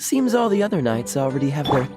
Seems all the other knights already have their...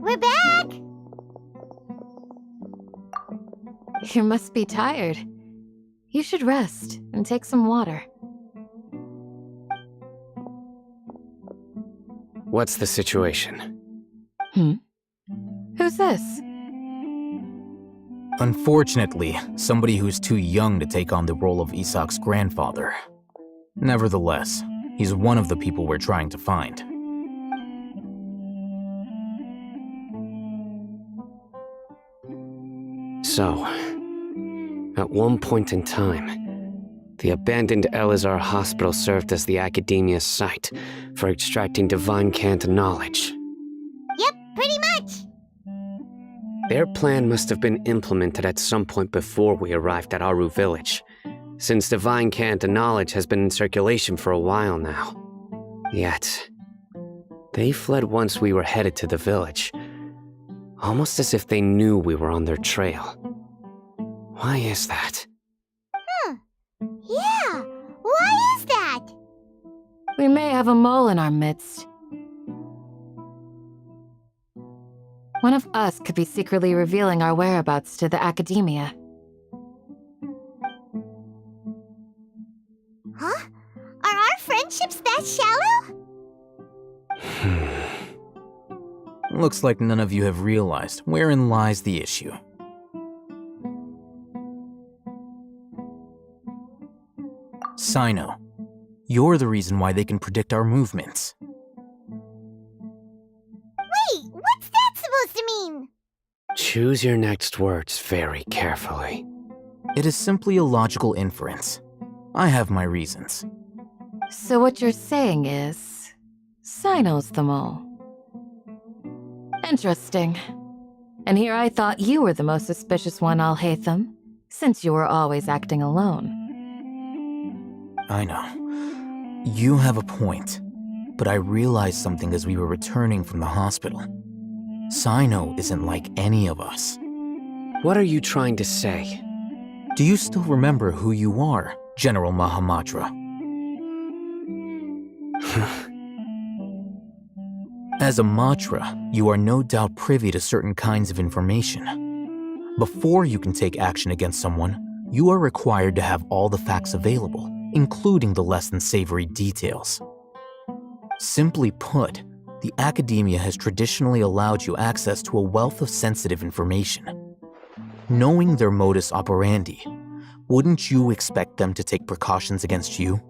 We're back! You must be tired. You should rest and take some water. What's the situation? Who's this? Unfortunately, somebody who's too young to take on the role of Isak's grandfather. Nevertheless, he's one of the people we're trying to find. So, at one point in time, the abandoned Elazar hospital served as the academia's site for extracting divine cant knowledge. Yep, pretty much! Their plan must have been implemented at some point before we arrived at Aru village, since divine cant knowledge has been in circulation for a while now. Yet, they fled once we were headed to the village, almost as if they knew we were on their trail. Why is that? Yeah, why is that? We may have a mole in our midst. One of us could be secretly revealing our whereabouts to the academia. Huh? Are our friendships that shallow? Looks like none of you have realized wherein lies the issue. Sino, you're the reason why they can predict our movements. Wait, what's that supposed to mean? Choose your next words very carefully. It is simply a logical inference. I have my reasons. So what you're saying is, Sino's the mole. Interesting. And here I thought you were the most suspicious one, Al-Haytham, since you were always acting alone. I know. You have a point, but I realized something as we were returning from the hospital. Sino isn't like any of us. What are you trying to say? Do you still remember who you are, General Mahamatra? As a Matra, you are no doubt privy to certain kinds of information. Before you can take action against someone, you are required to have all the facts available, including the less than savory details. Simply put, the academia has traditionally allowed you access to a wealth of sensitive information. Knowing their modus operandi, wouldn't you expect them to take precautions against you?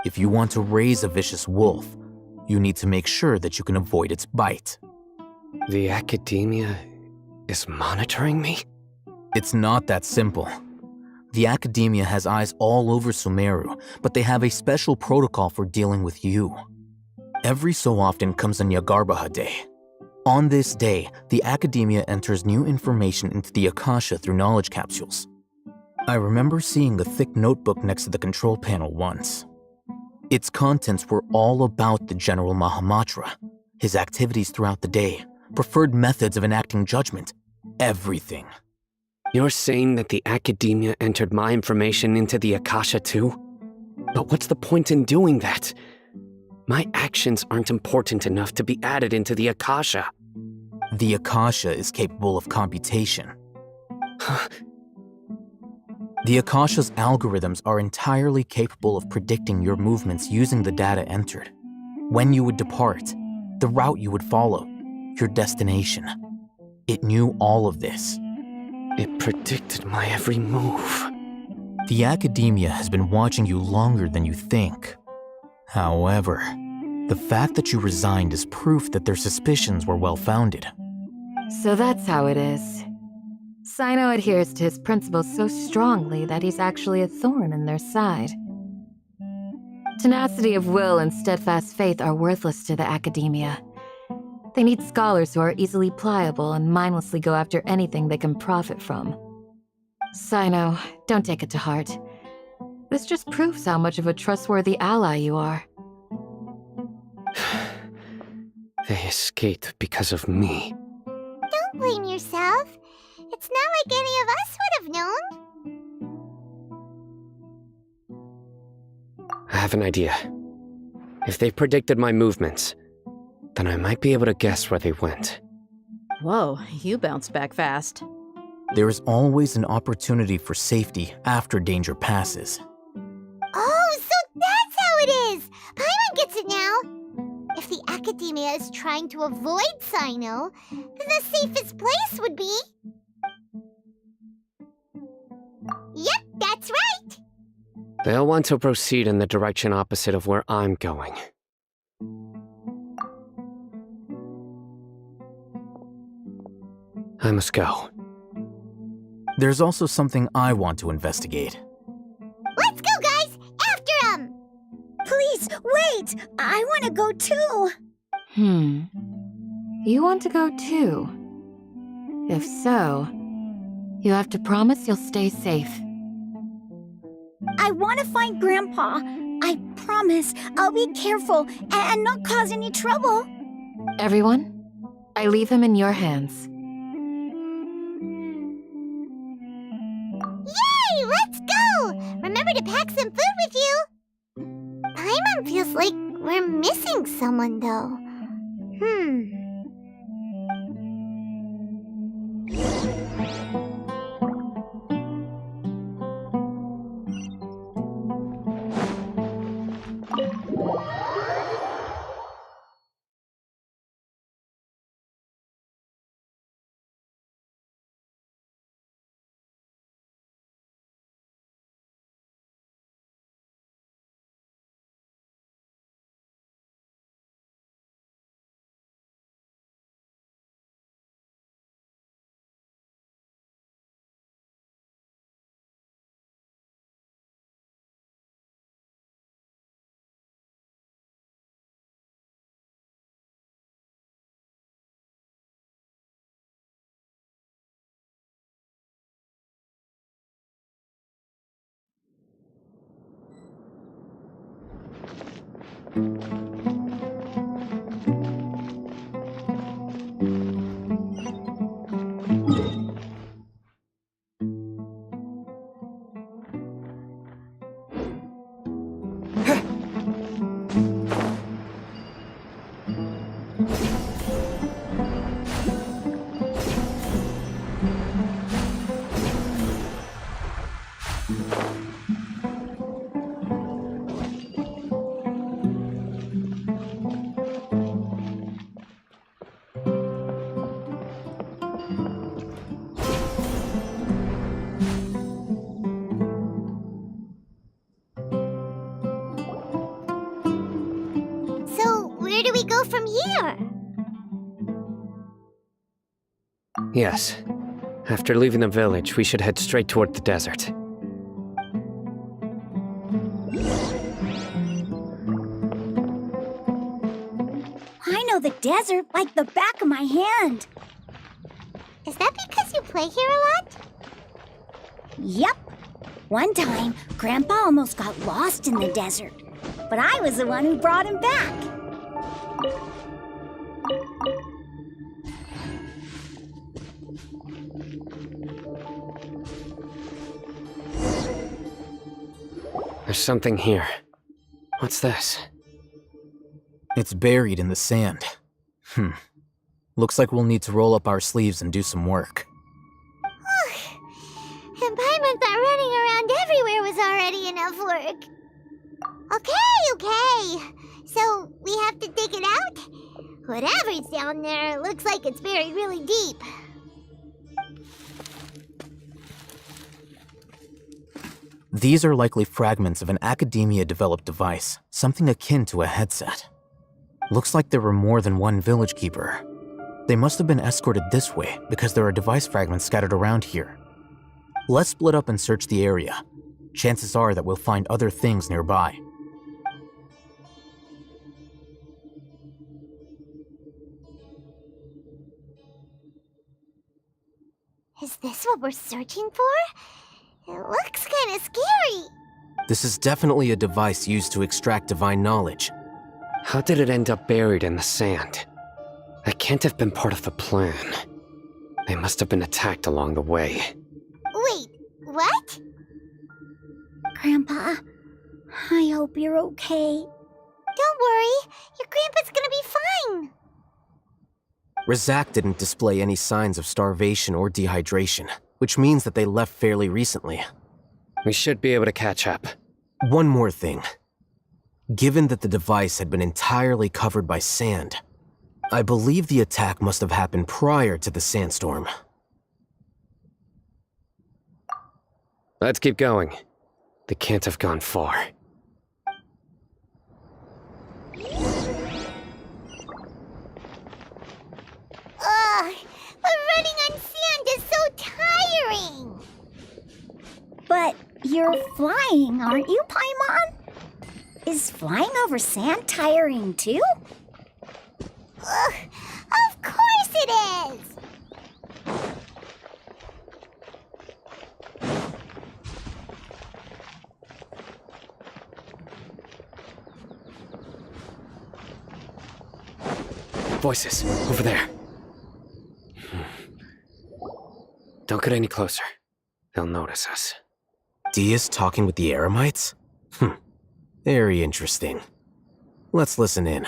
If you want to raise a vicious wolf, you need to make sure that you can avoid its bite. The academia is monitoring me? It's not that simple. The academia has eyes all over Sumeru, but they have a special protocol for dealing with you. Every so often comes a Nyagarbaha Day. On this day, the academia enters new information into the Akasha through knowledge capsules. I remember seeing a thick notebook next to the control panel once. Its contents were all about the General Mahamatra, his activities throughout the day, preferred methods of enacting judgment, everything. You're saying that the academia entered my information into the Akasha too? But what's the point in doing that? My actions aren't important enough to be added into the Akasha. The Akasha is capable of computation. The Akasha's algorithms are entirely capable of predicting your movements using the data entered. When you would depart, the route you would follow, your destination. It knew all of this. It predicted my every move. The academia has been watching you longer than you think. However, the fact that you resigned is proof that their suspicions were well-founded. So that's how it is. Sino adheres to his principles so strongly that he's actually a thorn in their side. Tenacity of will and steadfast faith are worthless to the academia. They need scholars who are easily pliable and mindlessly go after anything they can profit from. Sino, don't take it to heart. This just proves how much of a trustworthy ally you are. They escaped because of me. Don't blame yourself. It's not like any of us would have known. I have an idea. If they predicted my movements, then I might be able to guess where they went. Whoa, you bounced back fast. There is always an opportunity for safety after danger passes. Oh, so that's how it is! Paimon gets it now! If the academia is trying to avoid Sino, then the safest place would be... Yep, that's right! They'll want to proceed in the direction opposite of where I'm going. I must go. There's also something I want to investigate. Let's go, guys! After him! Please, wait! I want to go too! You want to go too? If so, you have to promise you'll stay safe. I want to find Grandpa. I promise I'll be careful and not cause any trouble. Everyone, I leave him in your hands. Yay! Let's go! Remember to pack some food with you. Paimon feels like we're missing someone, though. So, where do we go from here? Yes. After leaving the village, we should head straight toward the desert. I know the desert like the back of my hand. Is that because you play here a lot? Yep. One time, Grandpa almost got lost in the desert, but I was the one who brought him back. There's something here. What's this? It's buried in the sand. Looks like we'll need to roll up our sleeves and do some work. And Paimon thought running around everywhere was already enough work. Okay. So, we have to dig it out? Whatever's down there, it looks like it's buried really deep. These are likely fragments of an Academia-developed device, something akin to a headset. Looks like there were more than one village keeper. They must have been escorted this way because there are device fragments scattered around here. Let's split up and search the area. Chances are that we'll find other things nearby. Is this what we're searching for? It looks kind of scary. This is definitely a device used to extract divine knowledge. How did it end up buried in the sand? That can't have been part of the plan. They must have been attacked along the way. Wait, what? Grandpa, I hope you're okay. Don't worry, your grandpa's gonna be fine. Razak didn't display any signs of starvation or dehydration, which means that they left fairly recently. We should be able to catch up. One more thing. Given that the device had been entirely covered by sand, I believe the attack must have happened prior to the sandstorm. Let's keep going. They can't have gone far. Ugh, but running on sand is so tiring. But you're flying, aren't you, Paimon? Is flying over sand tiring too? Ugh, of course it is. Voices, over there. Don't get any closer. They'll notice us. Dia's talking with the Eremites? Very interesting. Let's listen in.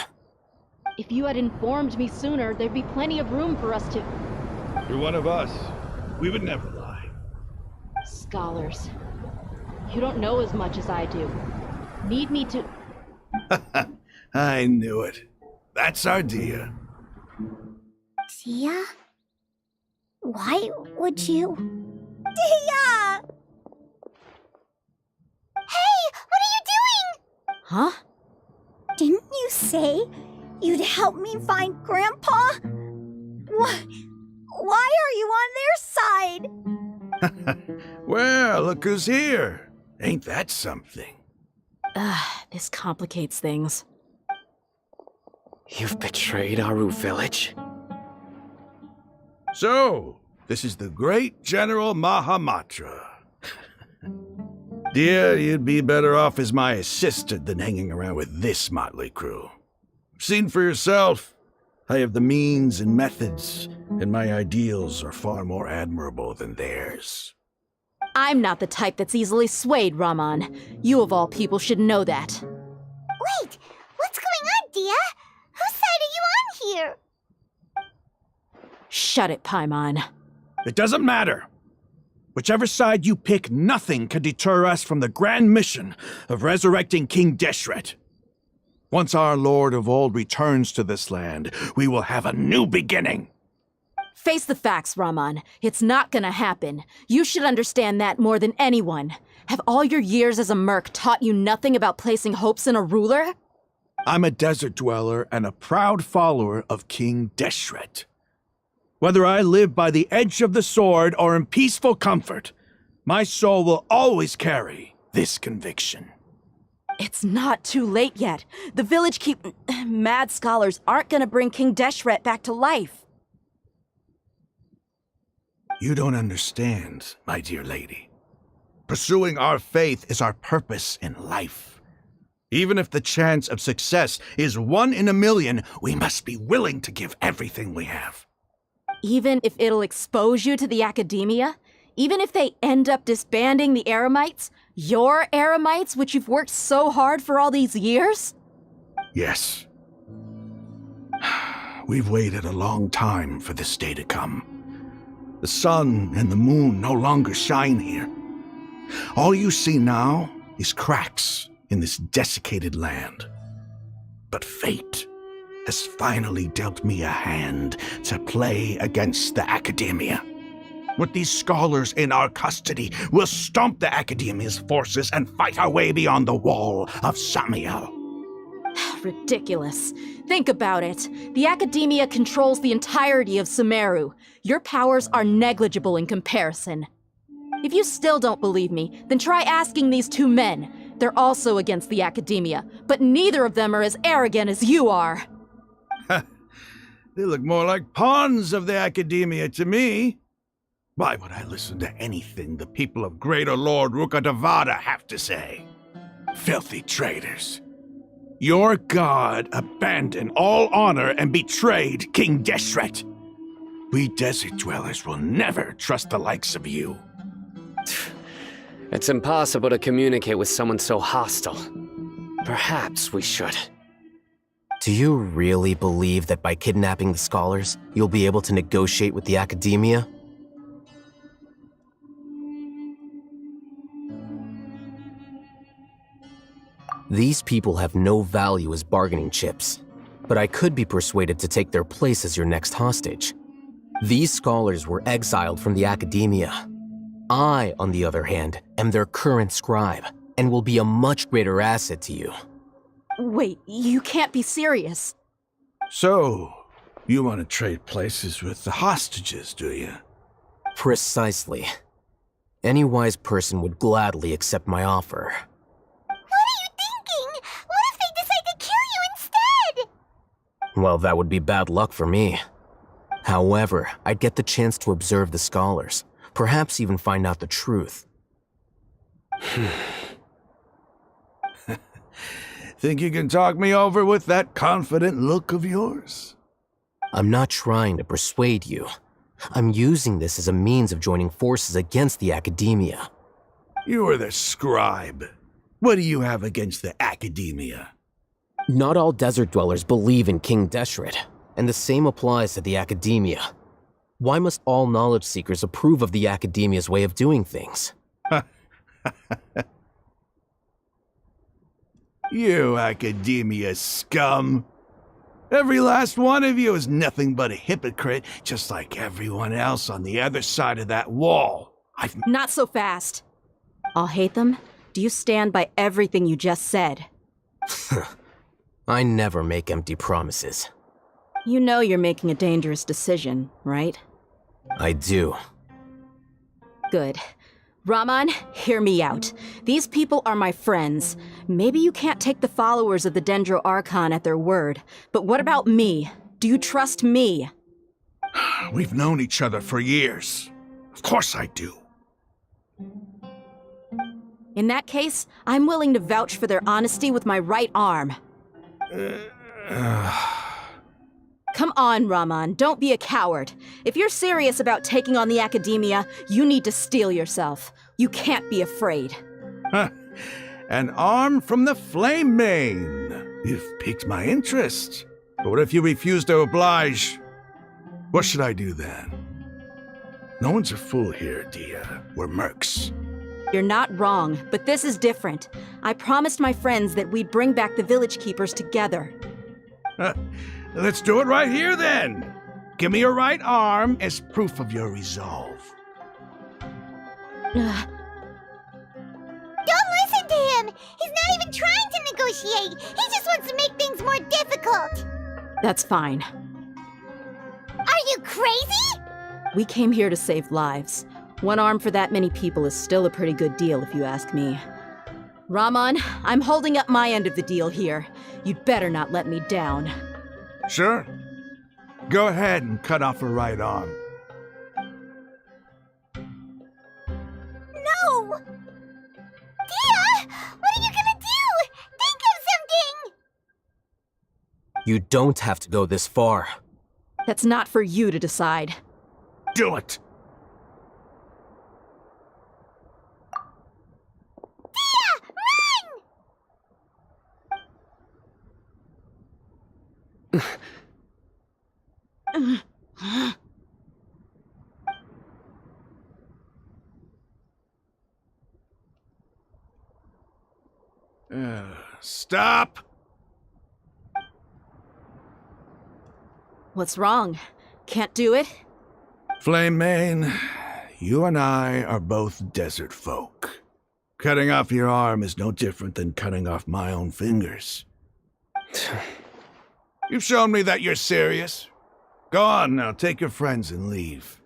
If you had informed me sooner, there'd be plenty of room for us to... You're one of us. We would never lie. Scholars. You don't know as much as I do. Need me to... I knew it. That's our Dia. Dia? Why would you? Dia! Hey, what are you doing? Huh? Didn't you say you'd help me find Grandpa? Why are you on their side? Well, look who's here. Ain't that something? This complicates things. You've betrayed Aru village? So, this is the great General Mahamatra. Dear, you'd be better off as my assistant than hanging around with this motley crew. Seen for yourself. I have the means and methods, and my ideals are far more admirable than theirs. I'm not the type that's easily swayed, Raman. You of all people should know that. Wait, what's going on, Dia? Whose side are you on here? Shut it, Paimon. It doesn't matter. Whichever side you pick, nothing can deter us from the grand mission of resurrecting King Deshret. Once our Lord of Old returns to this land, we will have a new beginning. Face the facts, Raman. It's not gonna happen. You should understand that more than anyone. Have all your years as a merc taught you nothing about placing hopes in a ruler? I'm a desert dweller and a proud follower of King Deshret. Whether I live by the edge of the sword or in peaceful comfort, my soul will always carry this conviction. It's not too late yet. The village mad scholars aren't gonna bring King Deshret back to life. You don't understand, my dear lady. Pursuing our faith is our purpose in life. Even if the chance of success is 1 in a million, we must be willing to give everything we have. Even if it'll expose you to the academia? Even if they end up disbanding the Eremites? Your Eremites, which you've worked so hard for all these years? Yes. We've waited a long time for this day to come. The sun and the moon no longer shine here. All you see now is cracks in this desiccated land. But fate has finally dealt me a hand to play against the academia. With these scholars in our custody, we'll stomp the academia's forces and fight our way beyond the wall of Samiel. Ridiculous. Think about it. The academia controls the entirety of Sumeru. Your powers are negligible in comparison. If you still don't believe me, then try asking these 2 men. They're also against the academia, but neither of them are as arrogant as you are. They look more like pawns of the academia to me. Why would I listen to anything the people of Greater Lord Rukkhadevata have to say? Filthy traitors. Your god abandoned all honor and betrayed King Deshret. We desert dwellers will never trust the likes of you. It's impossible to communicate with someone so hostile. Perhaps we should. Do you really believe that by kidnapping the scholars, you'll be able to negotiate with the academia? These people have no value as bargaining chips, but I could be persuaded to take their place as your next hostage. These scholars were exiled from the academia. I, on the other hand, am their current scribe, and will be a much greater asset to you. Wait, you can't be serious. So, you want to trade places with the hostages, do you? Precisely. Any wise person would gladly accept my offer. What are you thinking? What if they decide to kill you instead? Well, that would be bad luck for me. However, I'd get the chance to observe the scholars, perhaps even find out the truth. Think you can talk me over with that confident look of yours? I'm not trying to persuade you. I'm using this as a means of joining forces against the academia. You are the scribe. What do you have against the academia? Not all desert dwellers believe in King Deshret, and the same applies to the academia. Why must all knowledge seekers approve of the academia's way of doing things? You academia scum. Every last one of you is nothing but a hypocrite, just like everyone else on the other side of that wall. Not so fast. I'll hate them. Do you stand by everything you just said? I never make empty promises. You know you're making a dangerous decision, right? I do. Good. Raman, hear me out. These people are my friends. Maybe you can't take the followers of the Dendro Archon at their word, but what about me? Do you trust me? We've known each other for years. Of course I do. In that case, I'm willing to vouch for their honesty with my right arm. Come on, Raman, don't be a coward. If you're serious about taking on the Academia, you need to steel yourself. You can't be afraid. An arm from the Flame Mane. You've piqued my interest. But what if you refuse to oblige? What should I do then? No one's a fool here, Dia. We're mercs. You're not wrong, but this is different. I promised my friends that we'd bring back the village keepers together. Let's do it right here then. Give me your right arm as proof of your resolve. Don't listen to him! He's not even trying to negotiate! He just wants to make things more difficult! That's fine. Are you crazy? We came here to save lives. One arm for that many people is still a pretty good deal, if you ask me. Raman, I'm holding up my end of the deal here. You'd better not let me down. Sure. Go ahead and cut off her right arm. No! Dia! What are you gonna do? Think of something! You don't have to go this far. That's not for you to decide. Do it! Stop! What's wrong? Can't do it? Flame Mane, you and I are both desert folk. Cutting off your arm is no different than cutting off my own fingers. You've shown me that you're serious. Go on now, take your friends and leave.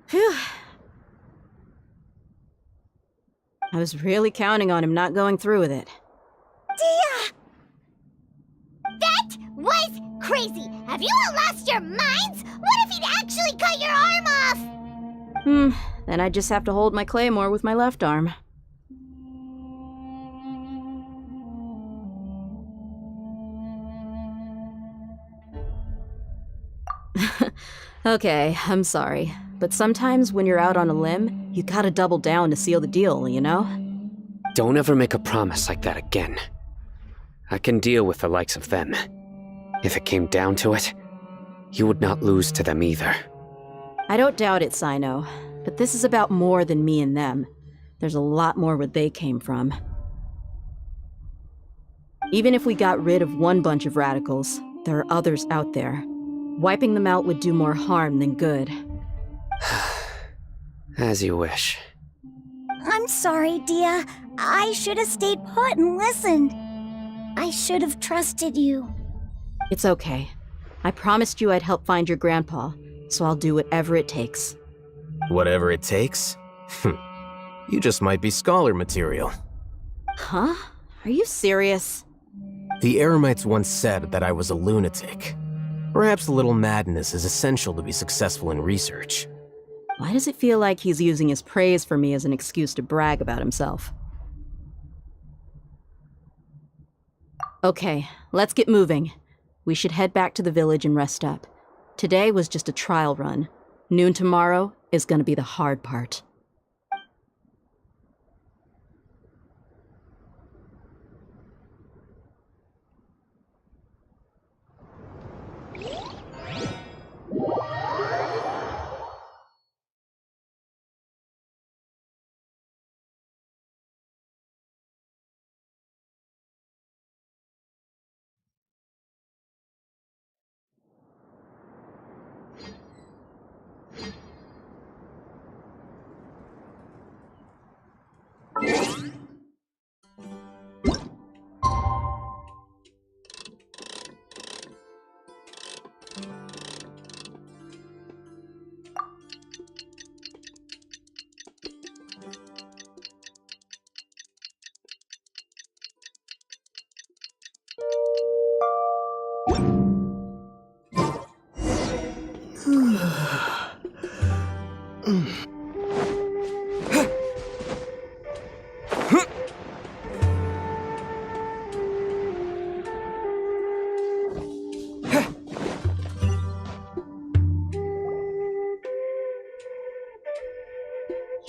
Phew. I was really counting on him not going through with it. Dia! That was crazy! Have you all lost your minds? What if he'd actually cut your arm off? Then I just have to hold my claymore with my left arm. Okay, I'm sorry. But sometimes when you're out on a limb, you gotta double down to seal the deal, you know? Don't ever make a promise like that again. I can deal with the likes of them. If it came down to it, you would not lose to them either. I don't doubt it, Sino. But this is about more than me and them. There's a lot more where they came from. Even if we got rid of one bunch of radicals, there are others out there. Wiping them out would do more harm than good. As you wish. I'm sorry, Dia. I should have stayed put and listened. I should have trusted you. It's okay. I promised you I'd help find your grandpa, so I'll do whatever it takes. Whatever it takes? You just might be scholar material. Huh? Are you serious? The Eremites once said that I was a lunatic. Perhaps a little madness is essential to be successful in research. Why does it feel like he's using his praise for me as an excuse to brag about himself? Okay, let's get moving. We should head back to the village and rest up. Today was just a trial run. Noon tomorrow is gonna be the hard part.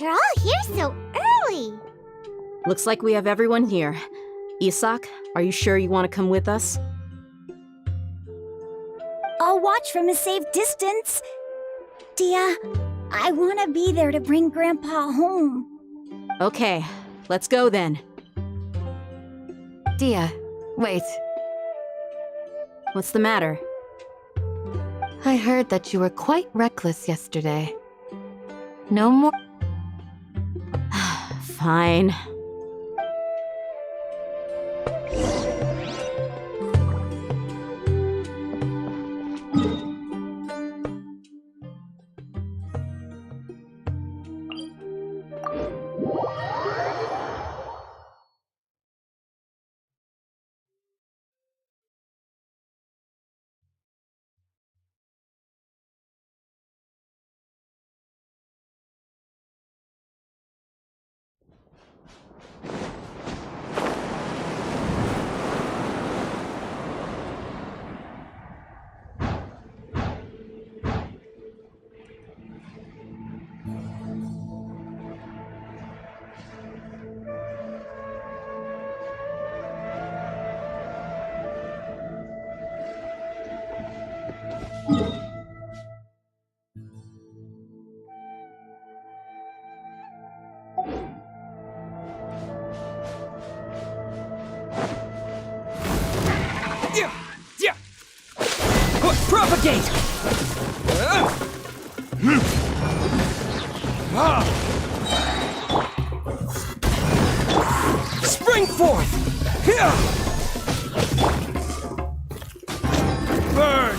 You're all here so early. Looks like we have everyone here. Isak, are you sure you want to come with us? I'll watch from a safe distance. Dia, I want to be there to bring Grandpa home. Okay, let's go then. Dia, wait. What's the matter? I heard that you were quite reckless yesterday. No more. Fine. Propagate! Spring forth! Burn!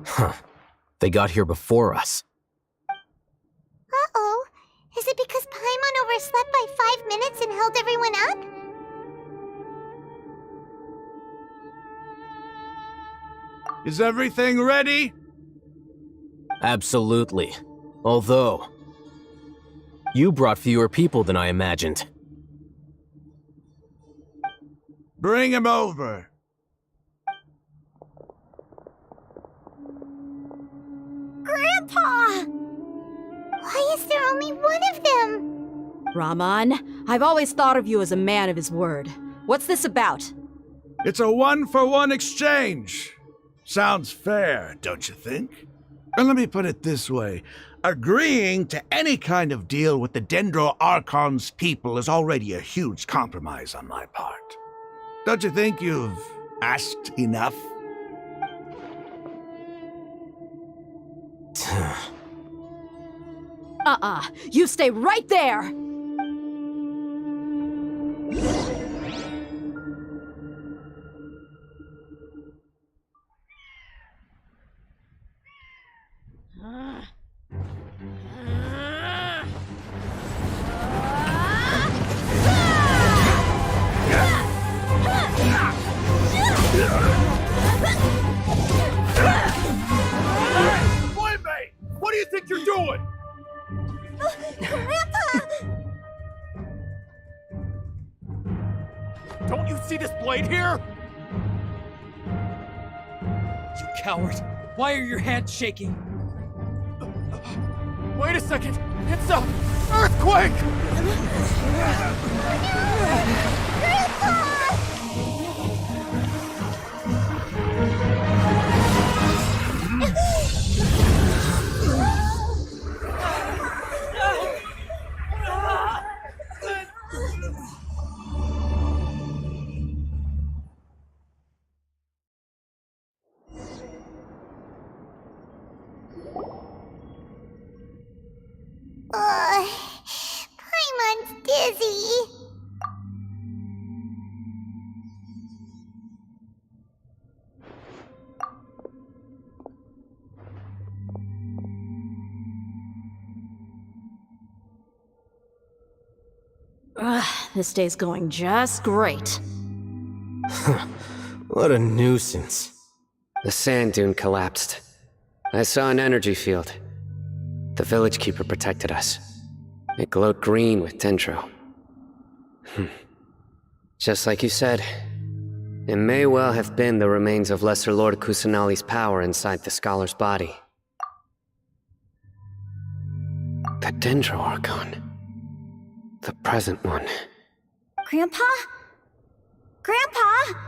Huh. They got here before us. Uh-oh. Is it because Paimon overslept by 5 minutes and held everyone up? Is everything ready? Absolutely. Although, you brought fewer people than I imagined. Bring him over. Grandpa! Why is there only one of them? Raman, I've always thought of you as a man of his word. What's this about? It's a one-for-one exchange. Sounds fair, don't you think? And let me put it this way. Agreeing to any kind of deal with the Dendro Archon's people is already a huge compromise on my part. Don't you think you've asked enough? You stay right there! What do you think you're doing? Grandpa! Don't you see this blade here? You coward! Why are your hands shaking? Wait a second! It's a earthquake! Paimon's dizzy. This day's going just great. What a nuisance. The sand dune collapsed. I saw an energy field. The village keeper protected us. It glowed green with dendro. Just like you said, it may well have been the remains of Lesser Lord Kusanali's power inside the scholar's body. The Dendro Archon. The present one. Grandpa? Grandpa?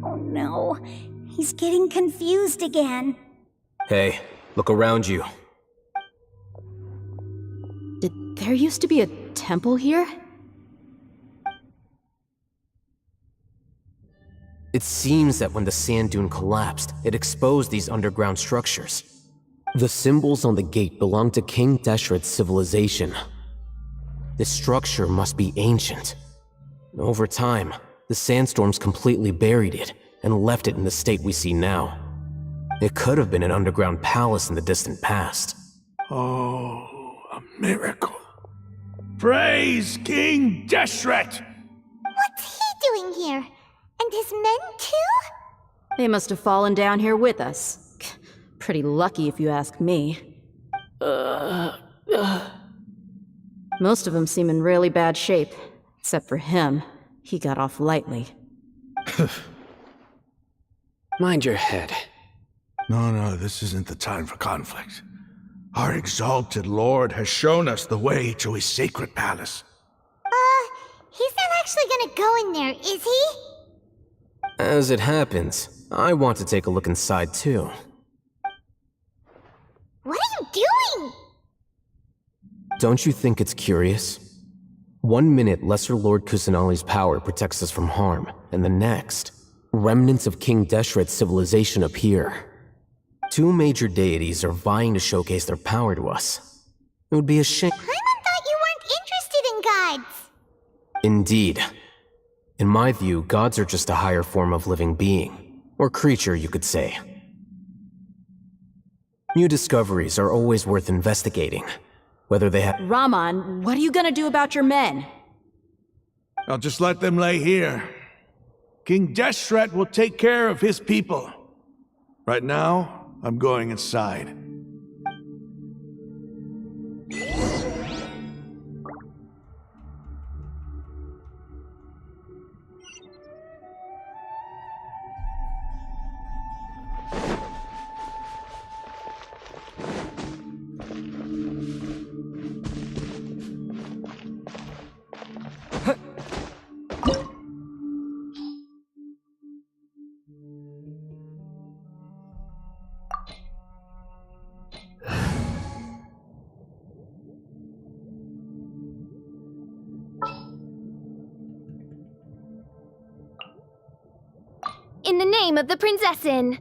Oh no, he's getting confused again. Hey, look around you. Did there used to be a temple here? It seems that when the sand dune collapsed, it exposed these underground structures. The symbols on the gate belong to King Deshret's civilization. This structure must be ancient. Over time, the sandstorms completely buried it and left it in the state we see now. It could have been an underground palace in the distant past. Oh, a miracle. Praise King Deshret! What's he doing here? And his men too? They must have fallen down here with us. Pretty lucky if you ask me. Most of them seem in really bad shape. Except for him. He got off lightly. Mind your head. No, this isn't the time for conflict. Our exalted lord has shown us the way to his sacred palace. He's not actually gonna go in there, is he? As it happens, I want to take a look inside too. What are you doing? Don't you think it's curious? 1 minute, Lesser Lord Kusanali's power protects us from harm, and the next, remnants of King Deshret's civilization appear. 2 major deities are vying to showcase their power to us. It would be a shame. Paimon thought you weren't interested in gods. Indeed. In my view, gods are just a higher form of living being, or creature, you could say. New discoveries are always worth investigating, whether they have— Raman, what are you gonna do about your men? I'll just let them lay here. King Deshret will take care of his people. Right now, I'm going inside. In the name of the Prinzessin!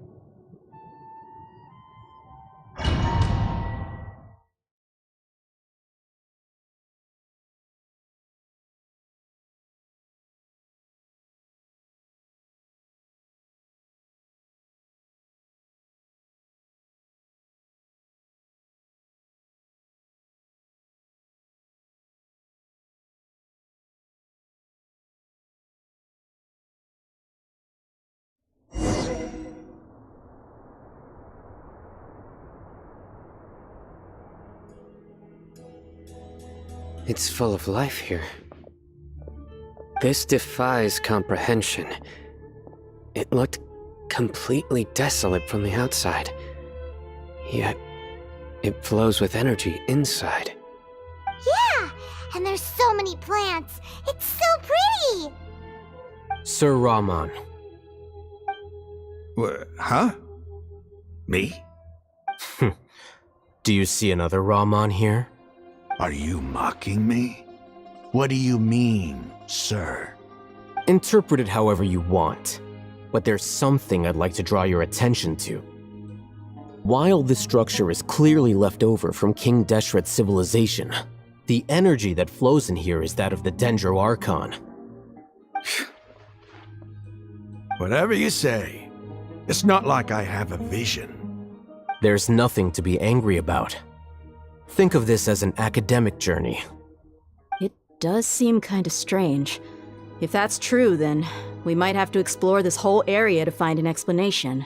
It's full of life here. This defies comprehension. It looked completely desolate from the outside. Yet, it flows with energy inside. Yeah, and there's so many plants. It's so pretty. Sir Raman. Huh? Me? Do you see another Raman here? Are you mocking me? What do you mean, sir? Interpret it however you want, but there's something I'd like to draw your attention to. While this structure is clearly left over from King Deshret's civilization, the energy that flows in here is that of the Dendro Archon. Whatever you say. It's not like I have a vision. There's nothing to be angry about. Think of this as an academic journey. It does seem kinda strange. If that's true, then we might have to explore this whole area to find an explanation.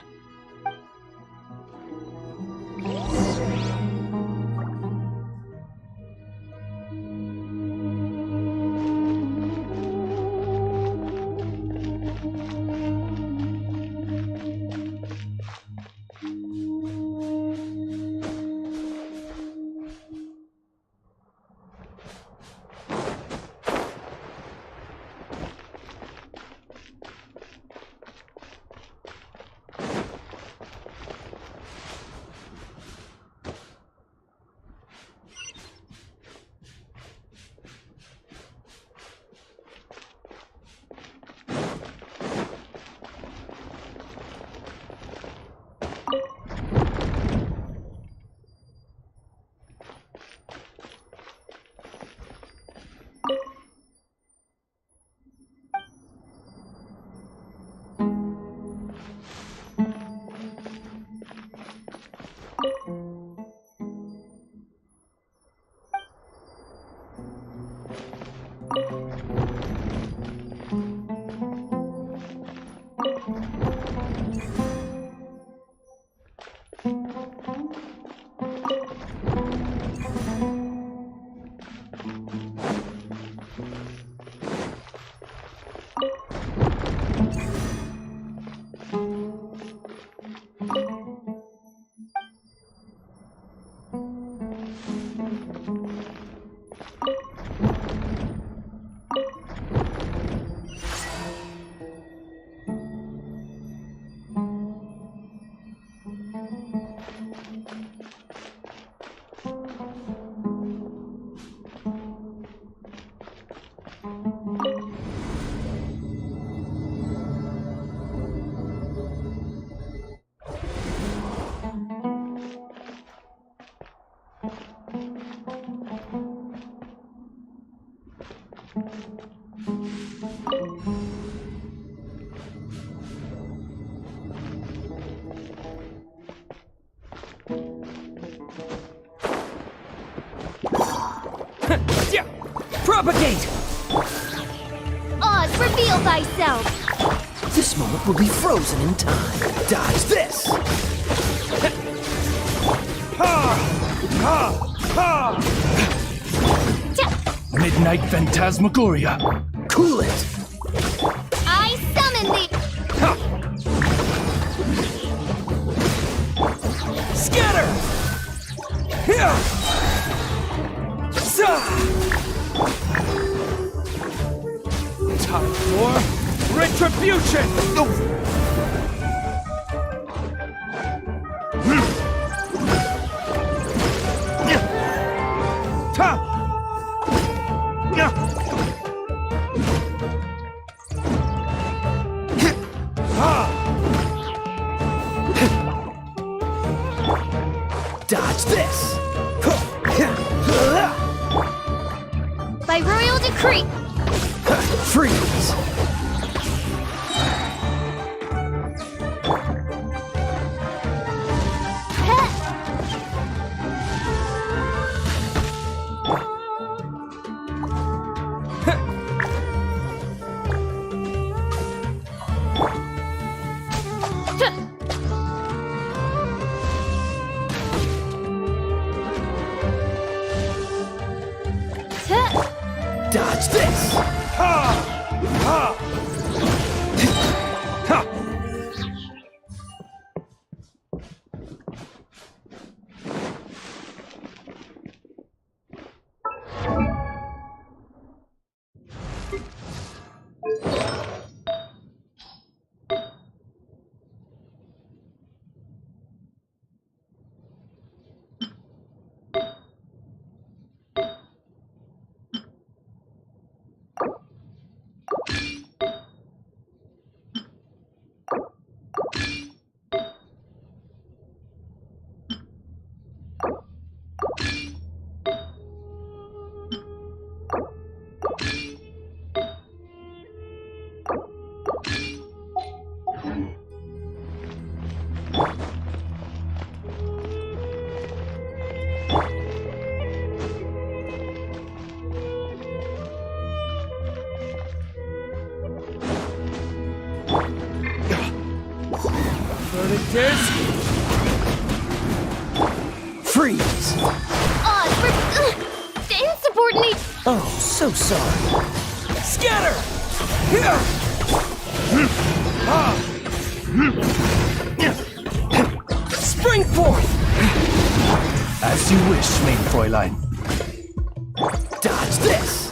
Propagate! Oz, reveal thyself! This moment will be frozen in time. Dodge this! Midnight Phantasmagoria. Cool it! I summon thee! Scatter! Here! Time for retribution! Dodge this! By royal decree! Freeze! Dodge this! Verdict is... freeze! Oz, insubordinate! Oh, so sorry. Scatter! Here! Spring forth! As you wish, main Fräulein. Dodge this!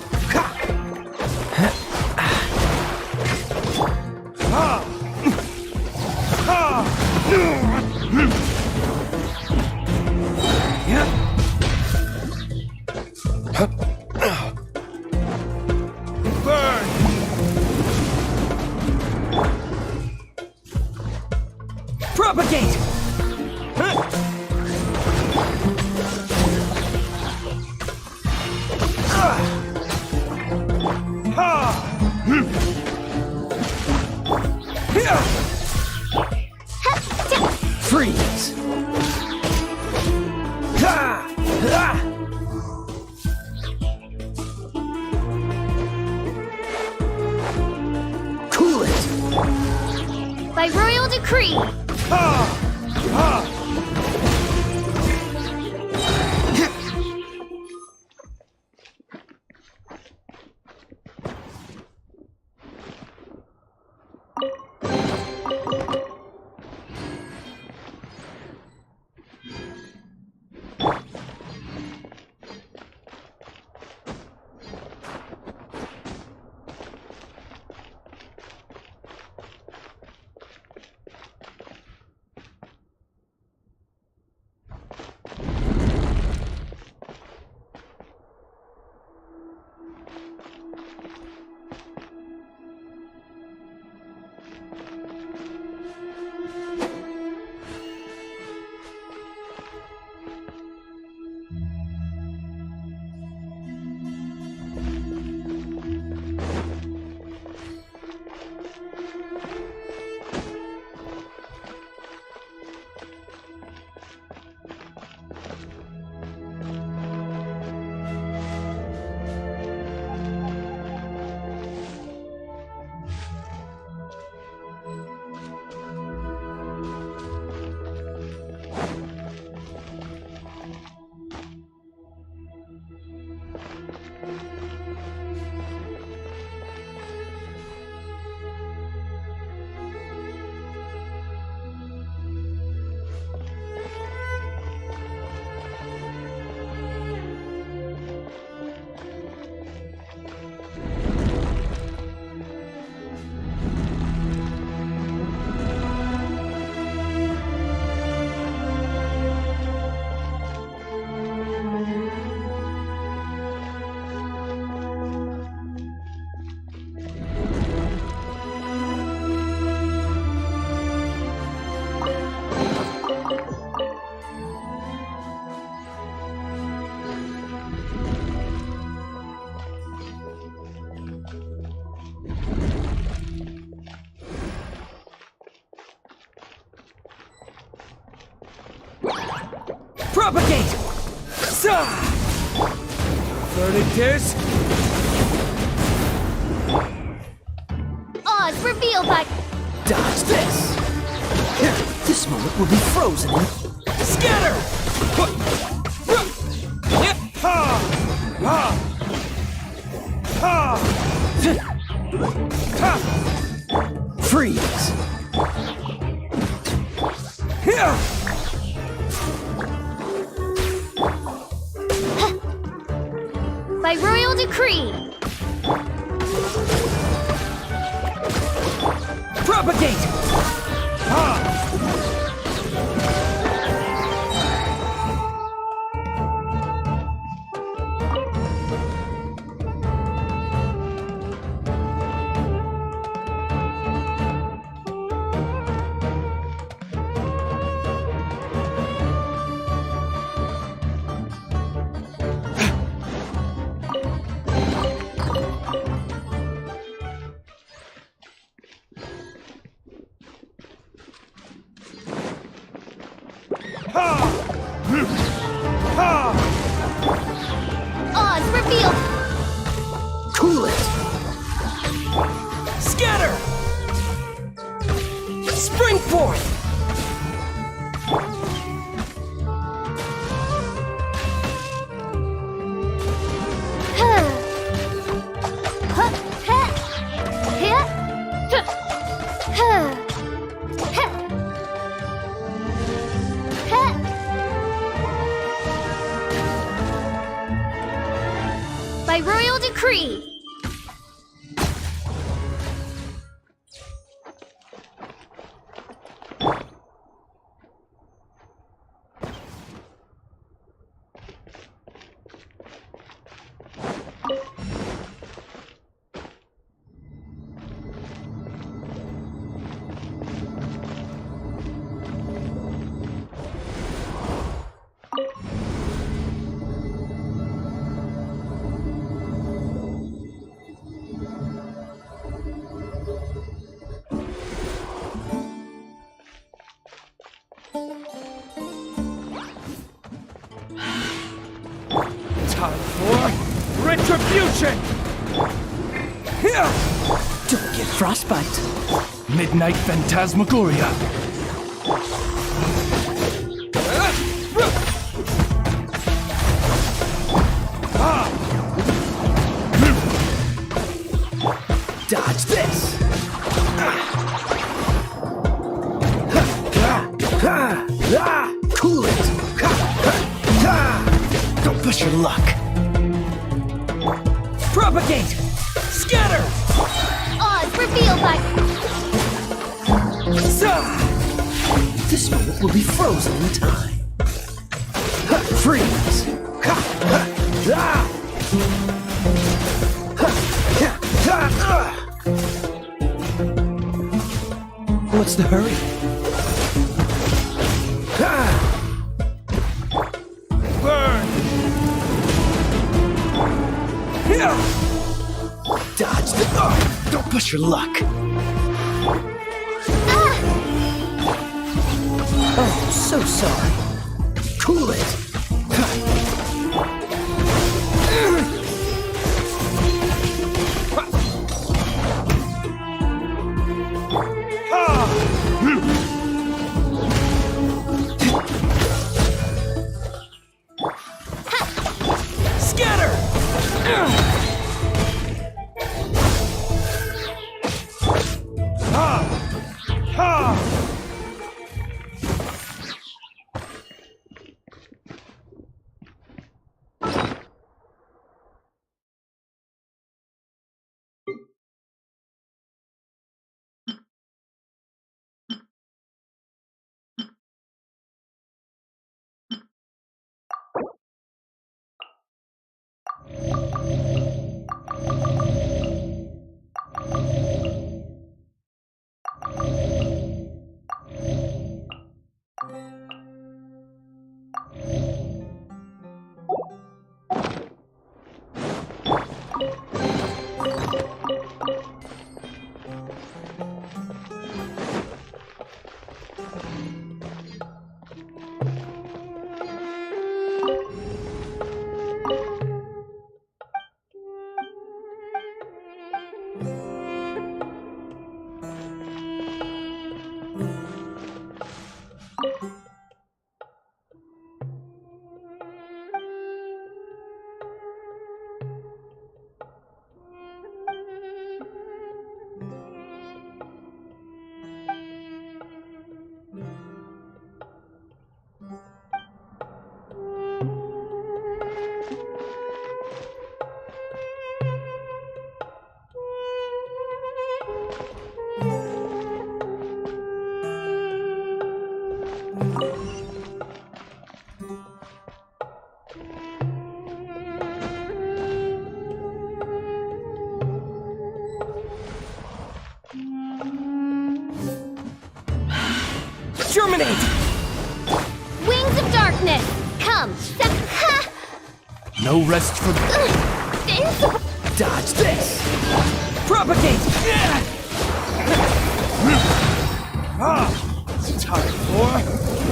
Burn! Propagate! Freeze! Cool it! By royal decree! Propagate! Verdict is... Odds revealed by... Dodge this! This moment will be frozen in... Scatter! Freeze! By royal decree. Propagate! Odds revealed. Cool it! Scatter! Spring forth! By royal decree. Time for retribution! Don't get frostbite. Midnight Phantasmagoria. Dodge this! Cool it! Don't push your luck. Propagate! Scatter! Odds revealed by... This moment will be frozen in time. Freeze! What's the hurry? Burn! Dodge the... don't push your luck. Oh, so sorry. Cool it. Scatter! Germinate! Wings of darkness! Come! No rest for... Dodge this! Propagate! It's time for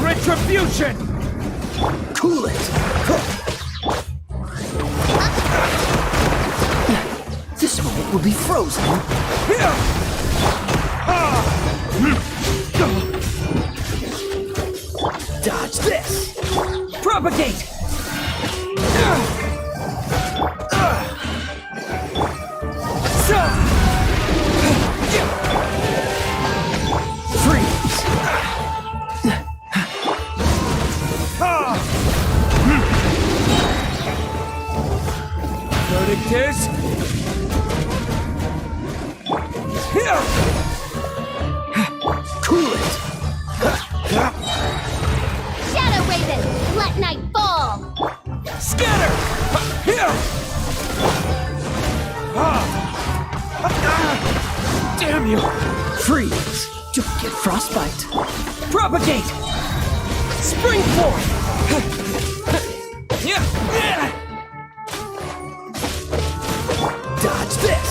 retribution! Cool it! This moment will be frozen. Dodge this! Propagate! Freeze! Verdict is... Cool it! Shadow Raven! Let night fall! Scatter! Damn you! Freeze! Don't get frostbite! Propagate! Spring forth! Dodge this!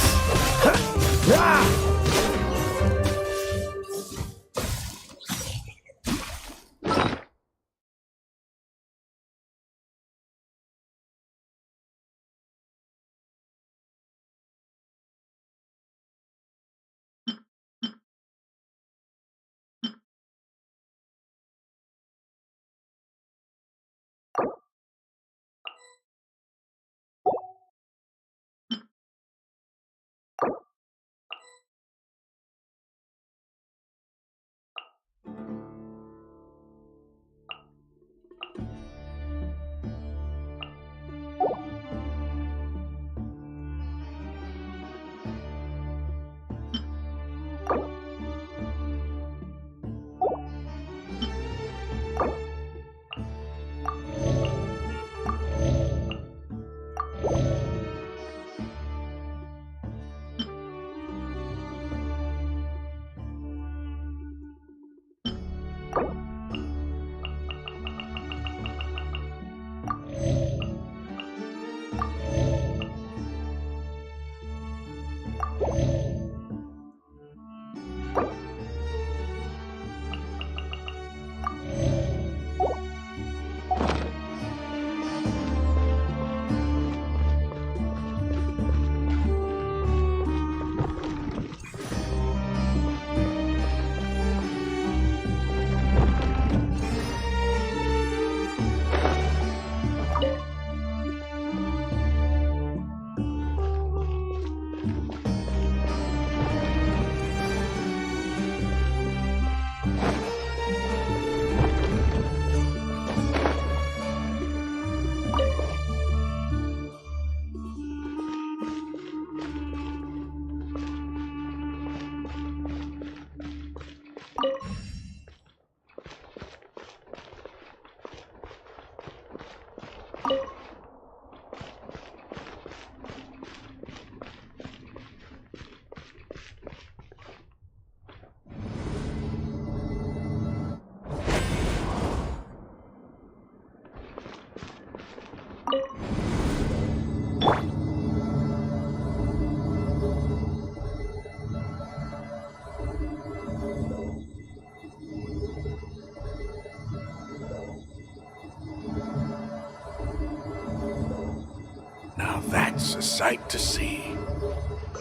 Now that's a sight to see.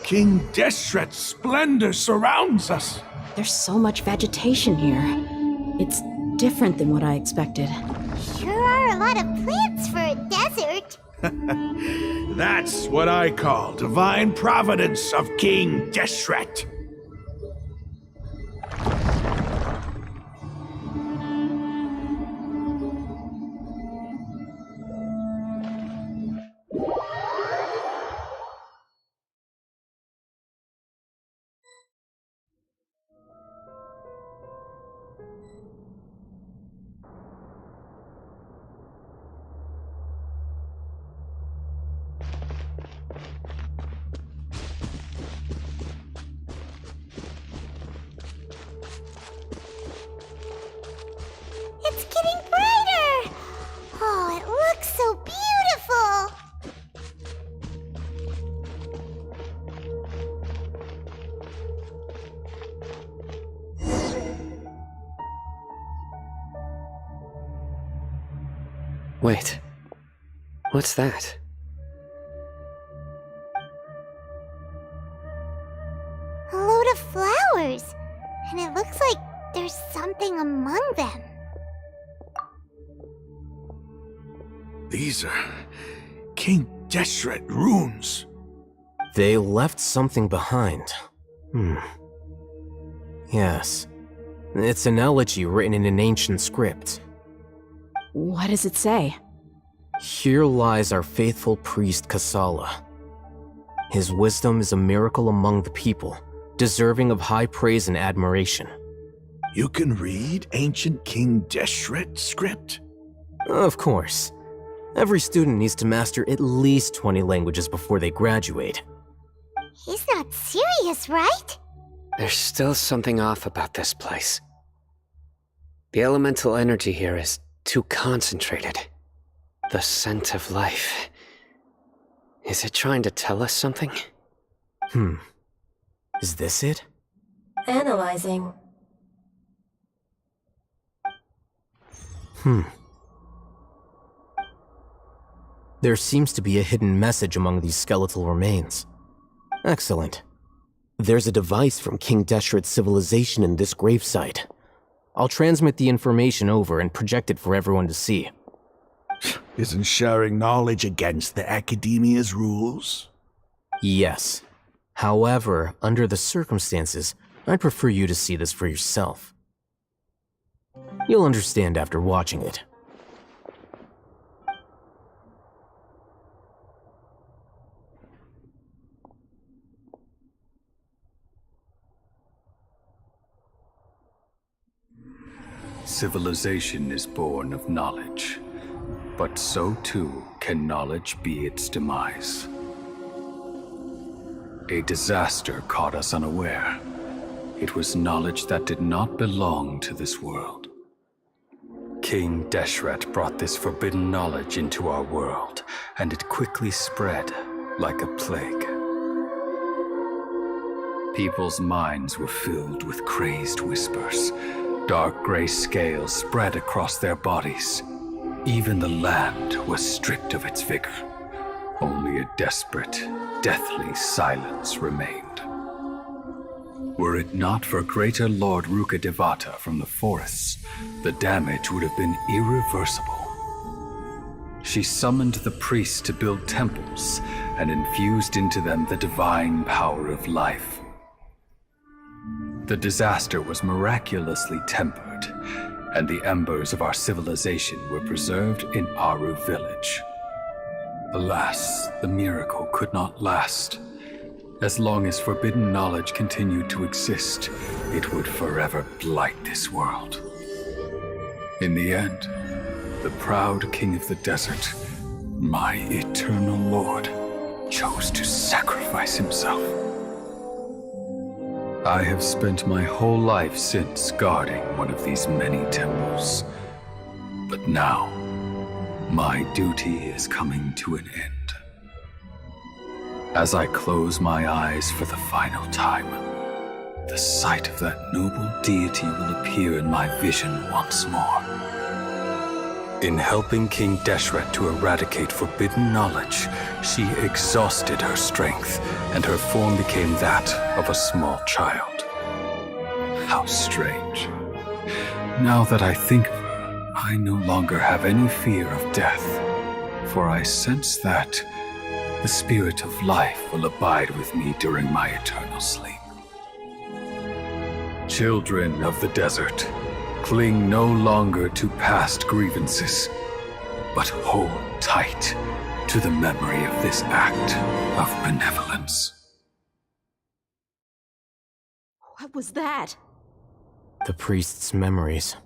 King Deshret's splendor surrounds us. There's so much vegetation here. It's different than what I expected. Sure are a lot of plants for a desert. That's what I call divine providence of King Deshret. Wait. What's that? A load of flowers. And it looks like there's something among them. These are King Deshret runes. They left something behind. Yes. It's an elegy written in an ancient script. What does it say? Here lies our faithful priest Kasala. His wisdom is a miracle among the people, deserving of high praise and admiration. You can read ancient King Deshret script? Of course. Every student needs to master at least 20 languages before they graduate. He's not serious, right? There's still something off about this place. The elemental energy here is too concentrated. The scent of life. Is it trying to tell us something? Is this it? Analyzing. There seems to be a hidden message among these skeletal remains. Excellent. There's a device from King Deshret's civilization in this gravesite. I'll transmit the information over and project it for everyone to see. Isn't sharing knowledge against the Academia's rules? Yes. However, under the circumstances, I'd prefer you to see this for yourself. You'll understand after watching it. Civilization is born of knowledge, but so too can knowledge be its demise. A disaster caught us unaware. It was knowledge that did not belong to this world. King Deshret brought this forbidden knowledge into our world, and it quickly spread like a plague. People's minds were filled with crazed whispers. Dark gray scales spread across their bodies. Even the land was stripped of its vigor. Only a desperate, deathly silence remained. Were it not for Greater Lord Rukkhadevata from the forests, the damage would have been irreversible. She summoned the priests to build temples and infused into them the divine power of life. The disaster was miraculously tempered, and the embers of our civilization were preserved in Aru village. Alas, the miracle could not last. As long as forbidden knowledge continued to exist, it would forever blight this world. In the end, the proud king of the desert, my eternal lord, chose to sacrifice himself. I have spent my whole life since guarding one of these many temples. But now, my duty is coming to an end. As I close my eyes for the final time, the sight of that noble deity will appear in my vision once more. In helping King Deshret to eradicate forbidden knowledge, she exhausted her strength, and her form became that of a small child. How strange. Now that I think of her, I no longer have any fear of death, for I sense that the spirit of life will abide with me during my eternal sleep. Children of the desert, cling no longer to past grievances, but hold tight to the memory of this act of benevolence. What was that? The priest's memories.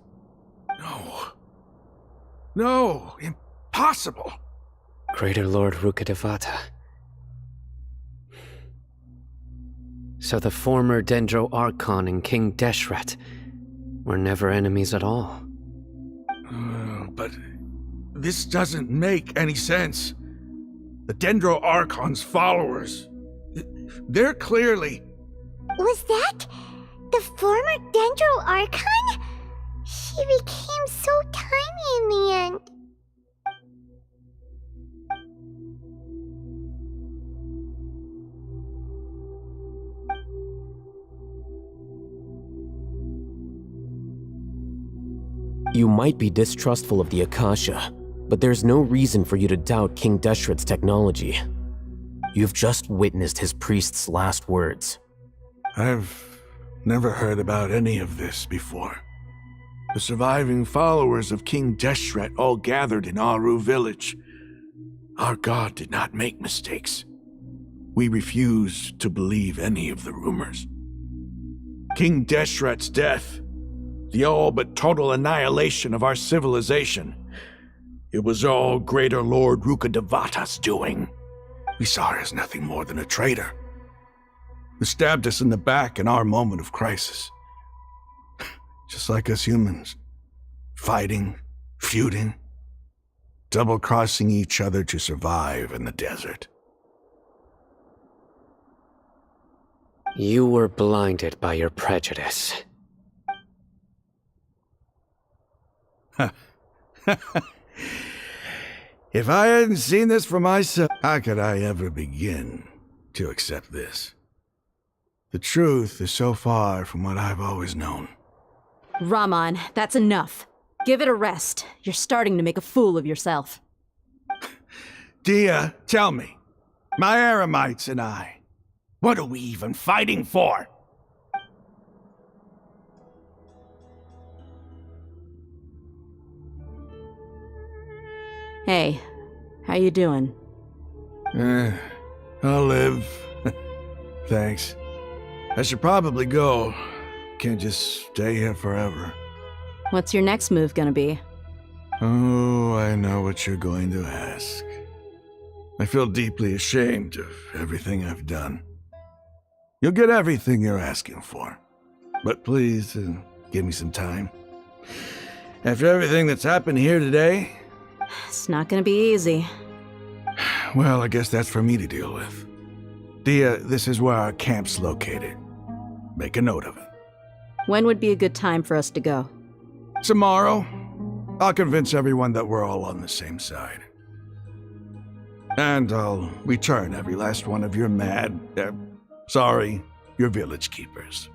No, impossible. Greater Lord Rukkhadevata. So the former Dendro Archon and King Deshret were never enemies at all. But this doesn't make any sense. The Dendro Archon's followers, they're clearly... Was that the former Dendro Archon? She became so tiny in the end. You might be distrustful of the Akasha, but there's no reason for you to doubt King Deshret's technology. You've just witnessed his priest's last words. I've never heard about any of this before. The surviving followers of King Deshret all gathered in Aru village. Our god did not make mistakes. We refused to believe any of the rumors. King Deshret's death, the all but total annihilation of our civilization, it was all Greater Lord Rukkhadevata's doing. We saw her as nothing more than a traitor, who stabbed us in the back in our moment of crisis. Just like us humans, fighting, feuding, double-crossing each other to survive in the desert. You were blinded by your prejudice. If I hadn't seen this for myself, how could I ever begin to accept this? The truth is so far from what I've always known. Raman, that's enough. Give it a rest. You're starting to make a fool of yourself. Dia, tell me, my Eremites and I, what are we even fighting for? Hey, how you doing? I'll live. Thanks. I should probably go. Can't just stay here forever. What's your next move gonna be? Oh, I know what you're going to ask. I feel deeply ashamed of everything I've done. You'll get everything you're asking for. But please, give me some time. After everything that's happened here today... It's not gonna be easy. Well, I guess that's for me to deal with. Dia, this is where our camp's located. Make a note of it. When would be a good time for us to go? Tomorrow. I'll convince everyone that we're all on the same side. And I'll return every last one of your your village keepers.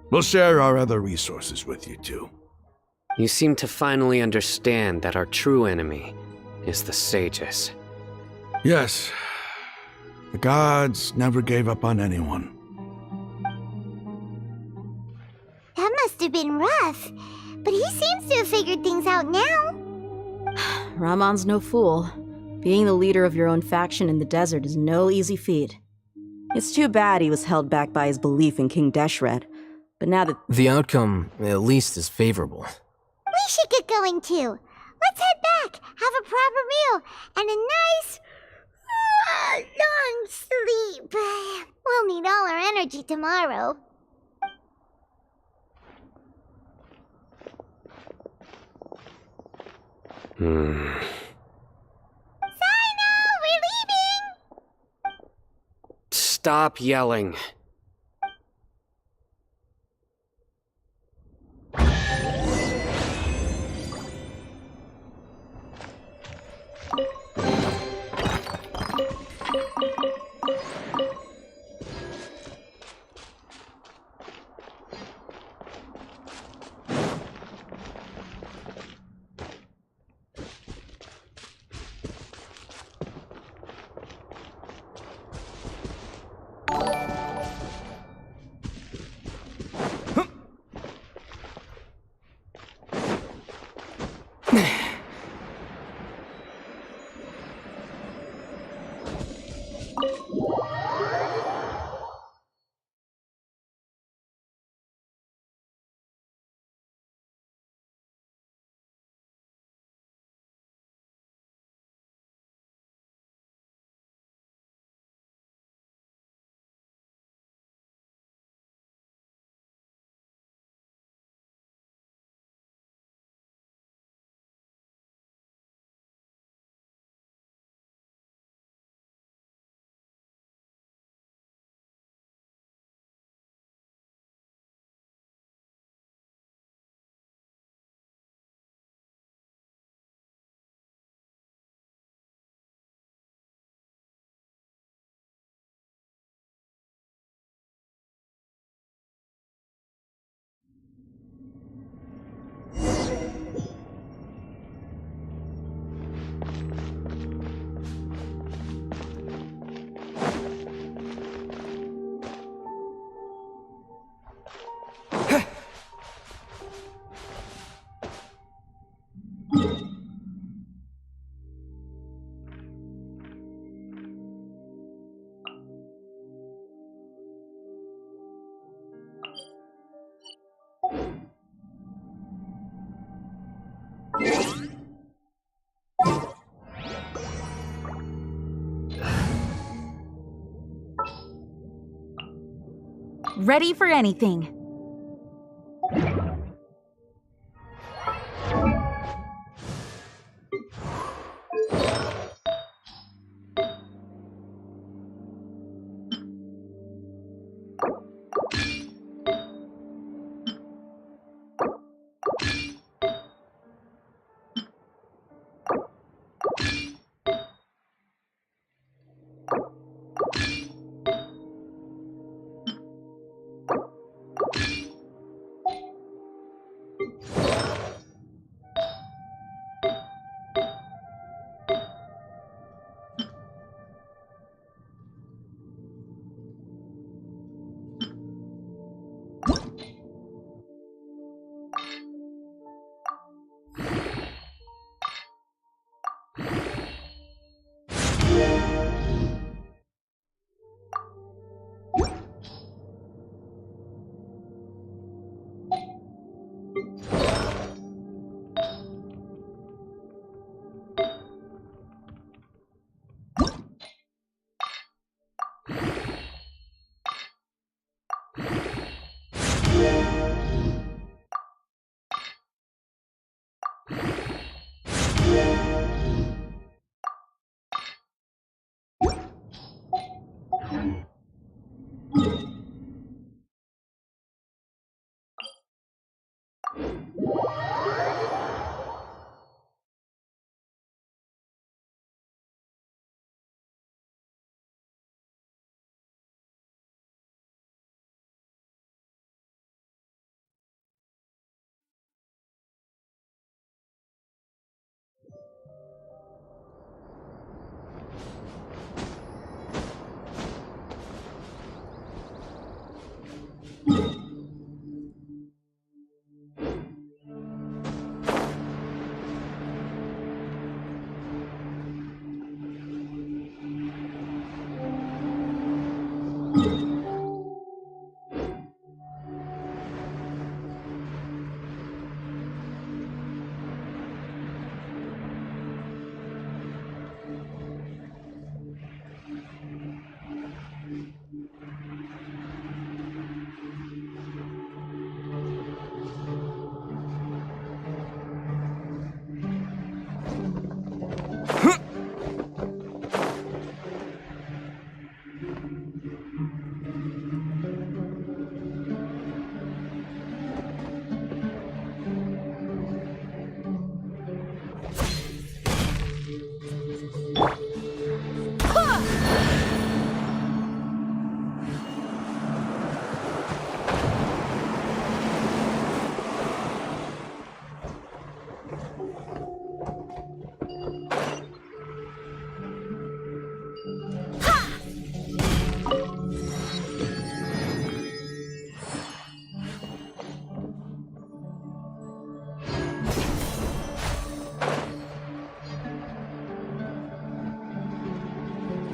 We'll share our other resources with you too. You seem to finally understand that our true enemy is the sages. Yes. The gods never gave up on anyone. That must have been rough, but he seems to have figured things out now. Raman's no fool. Being the leader of your own faction in the desert is no easy feat. It's too bad he was held back by his belief in King Deshret, but now that— The outcome, at least, is favorable. We should get going too. Let's head back, have a proper meal, and a nice, long sleep. We'll need all our energy tomorrow. Sino, we're leaving! Stop yelling. Ready for anything.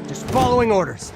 Just following orders.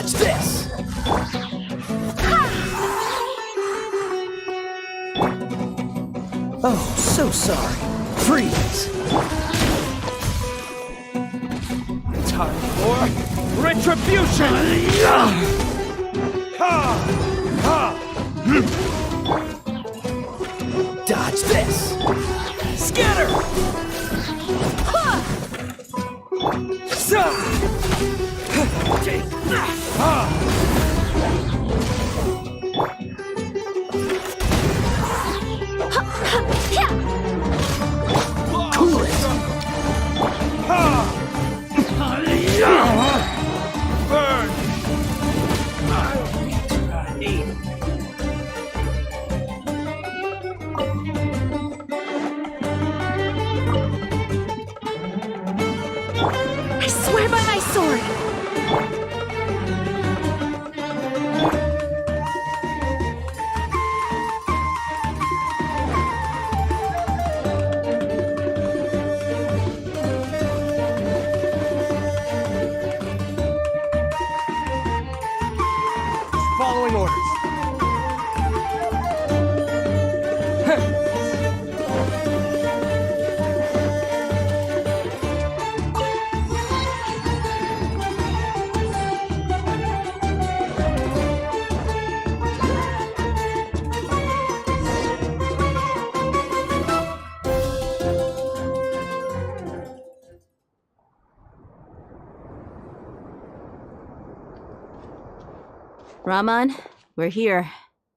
Dodge this! Oh, so sorry. Freeze! Time for retribution! Dodge this! Scatter! Cool it! Burn! I swear by my sword! Following orders. Raman, we're here.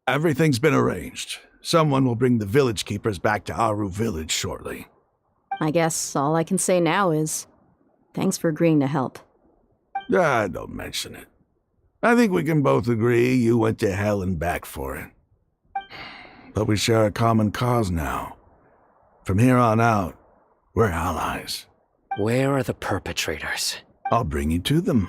Everything's been arranged. Someone will bring the village keepers back to Aru village shortly. I guess all I can say now is thanks for agreeing to help. Don't mention it. I think we can both agree you went to hell and back for it. But we share a common cause now. From here on out, we're allies. Where are the perpetrators? I'll bring you to them.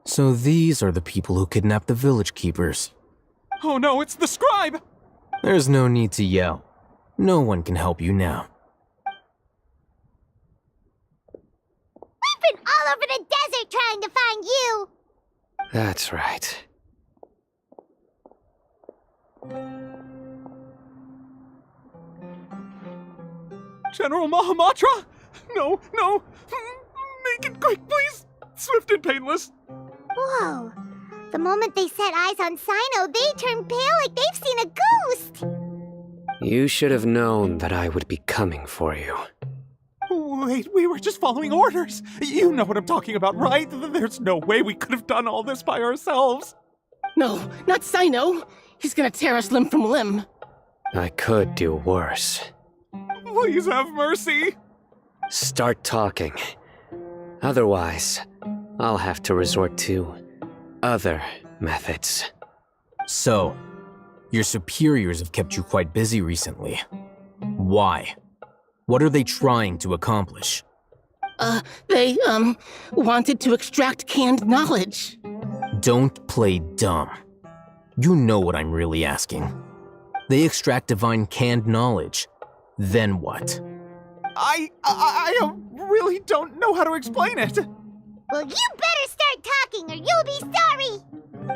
So these are the people who kidnapped the village keepers. Oh no, it's the scribe! There's no need to yell. No one can help you now. We've been all over the desert trying to find you! That's right. General Mahamatra? No, no! Make it quick, please! Swift and painless! Whoa. The moment they set eyes on Sino, they turn pale like they've seen a ghost! You should have known that I would be coming for you. Wait, we were just following orders! You know what I'm talking about, right? There's no way we could have done all this by ourselves! No, not Sino! He's gonna tear us limb from limb! I could do worse. Please have mercy! Start talking. Otherwise, I'll have to resort to other methods. So, your superiors have kept you quite busy recently. Why? What are they trying to accomplish? They wanted to extract canned knowledge. Don't play dumb. You know what I'm really asking. They extract divine canned knowledge. Then what? I really don't know how to explain it. Well, you better start talking or you'll be sorry!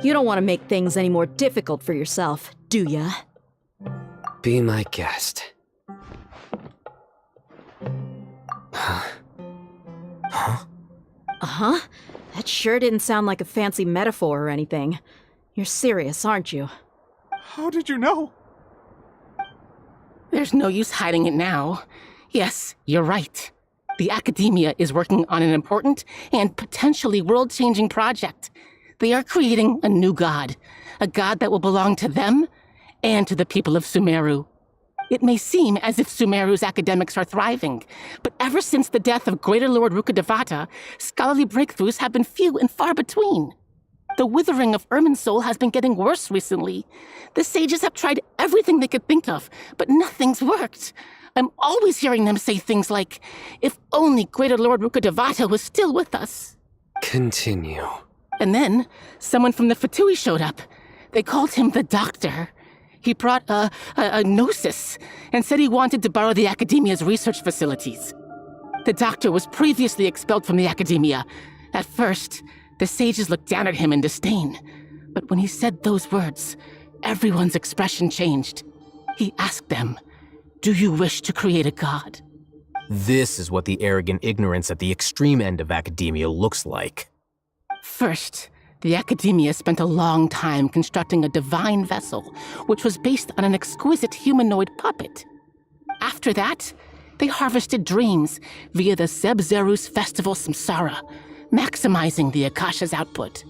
You don't want to make things any more difficult for yourself, do ya? Be my guest. Uh-huh. That sure didn't sound like a fancy metaphor or anything. You're serious, aren't you? How did you know? There's no use hiding it now. Yes, you're right. The Academia is working on an important and potentially world-changing project. They are creating a new god. A god that will belong to them and to the people of Sumeru. It may seem as if Sumeru's academics are thriving, but ever since the death of Greater Lord Rukkhadevata, scholarly breakthroughs have been few and far between. The withering of Irminsul has been getting worse recently. The sages have tried everything they could think of, but nothing's worked. I'm always hearing them say things like, if only Greater Lord Rukkhadevata was still with us. Continue. And then, someone from the Fatui showed up. They called him the Doctor. He brought a gnosis and said he wanted to borrow the Academia's research facilities. The doctor was previously expelled from the Academia. At first, the sages looked down at him in disdain. But when he said those words, everyone's expression changed. He asked them, "Do you wish to create a god?" This is what the arrogant ignorance at the extreme end of academia looks like. First, the Academia spent a long time constructing a divine vessel, which was based on an exquisite humanoid puppet. After that, they harvested dreams via the Zeb-Zerus Festival Samsara, maximizing the Akasha's output.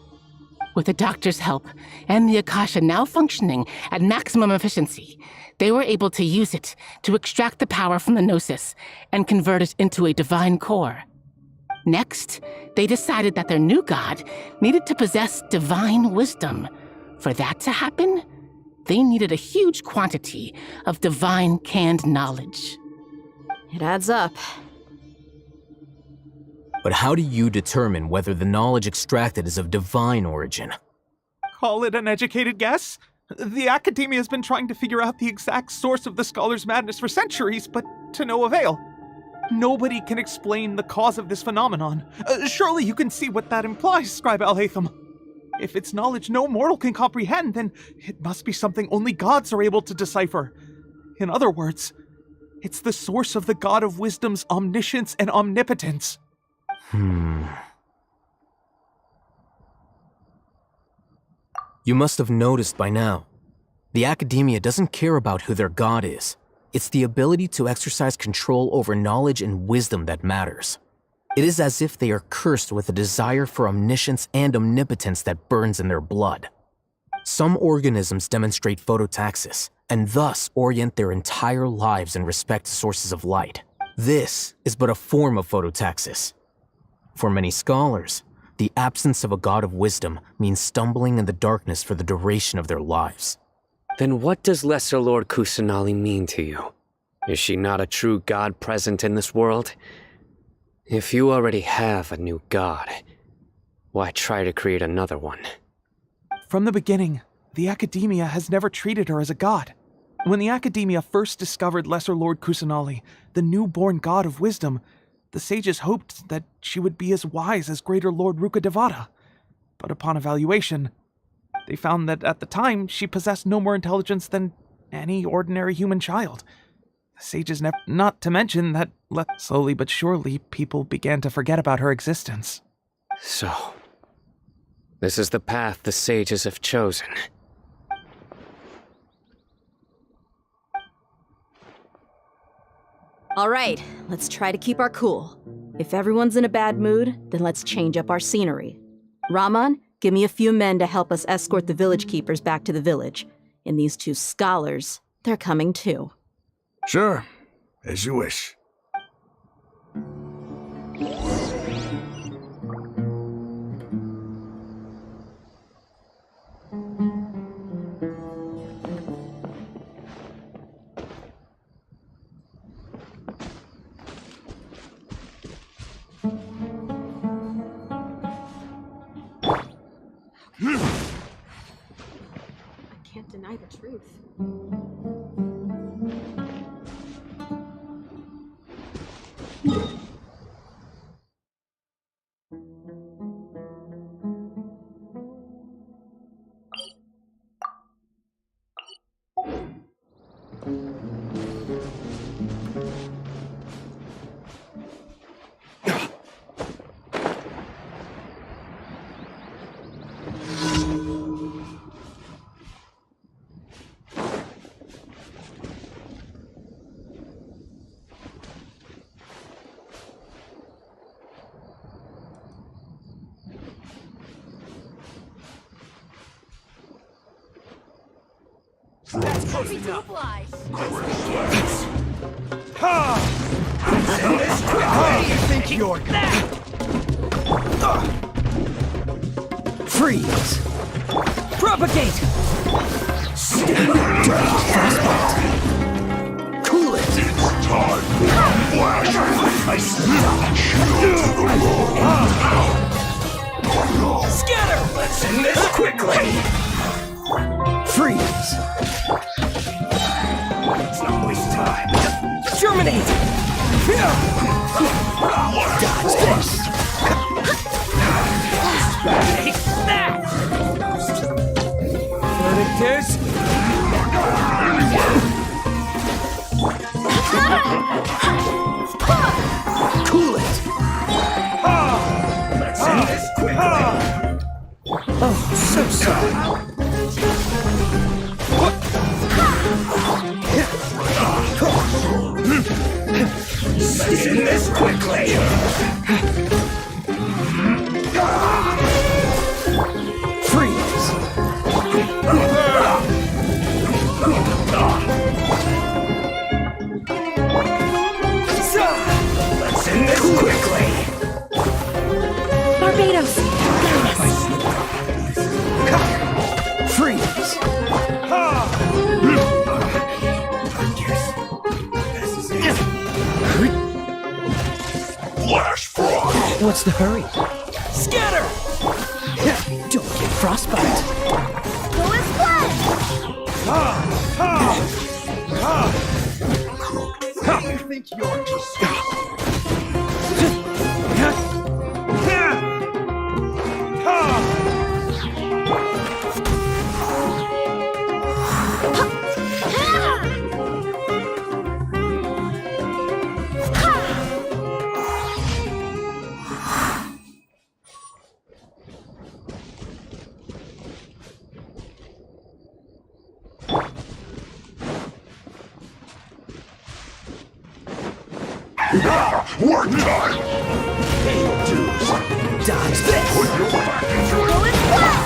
With the doctor's help, and the Akasha now functioning at maximum efficiency, they were able to use it to extract the power from the Gnosis and convert it into a divine core. Next, they decided that their new god needed to possess divine wisdom. For that to happen, they needed a huge quantity of divine canned knowledge. It adds up. But how do you determine whether the knowledge extracted is of divine origin? Call it an educated guess? The Academia has been trying to figure out the exact source of the scholar's madness for centuries, but to no avail. Nobody can explain the cause of this phenomenon. Surely you can see what that implies, Scribe Al-Haytham. If it's knowledge no mortal can comprehend, then it must be something only gods are able to decipher. In other words, it's the source of the God of Wisdom's omniscience and omnipotence. You must have noticed by now. The Academia doesn't care about who their god is. It's the ability to exercise control over knowledge and wisdom that matters. It is as if they are cursed with a desire for omniscience and omnipotence that burns in their blood. Some organisms demonstrate phototaxis, and thus orient their entire lives in respect to sources of light. This is but a form of phototaxis. For many scholars, the absence of a god of wisdom means stumbling in the darkness for the duration of their lives. Then what does Lesser Lord Kusanali mean to you? Is she not a true god present in this world? If you already have a new god, why try to create another one? From the beginning, the Academia has never treated her as a god. When the Academia first discovered Lesser Lord Kusanali, the newborn god of wisdom, the sages hoped that she would be as wise as Greater Lord Rukkhadevata. But upon evaluation, they found that at the time she possessed no more intelligence than any ordinary human child. The sages not to mention that slowly but surely people began to forget about her existence. So, this is the path the sages have chosen. All right, let's try to keep our cool. If everyone's in a bad mood, then let's change up our scenery. Rahman, give me a few men to help us escort the village keepers back to the village. And these two scholars, they're coming too. Sure, as you wish. I can't deny the truth. Where do you think you're Freeze! Propagate! Stay dirty frostbite! Cool it! It's time for flash! Scatter! Let's end this quickly! Freeze! Let's not waste time. Germinate! Dodge this! Take that! Verdict is... Cool it! Let's end this quickly. Oh, so sorry. Let's end this quickly. Freeze! Let's end this quickly. Barbados! Freeze! Flash frost. What's the hurry? Scatter! Don't get frostbite. Go and splash! You think you're just work time. Pay your dues. Dodge this! Put your back into Go and splash!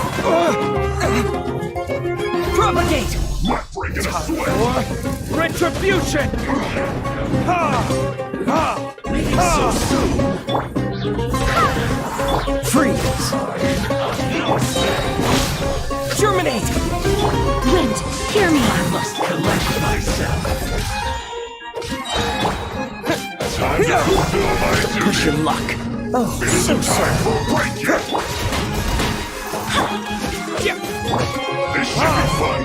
Propagate! not breaking a sweat. Retribution! So soon. Freeze! Germinate! Wind, hear me! I must collect myself. Time to fulfill my duty. Push your luck. Oh, so sorry. For breaking. This should be fun.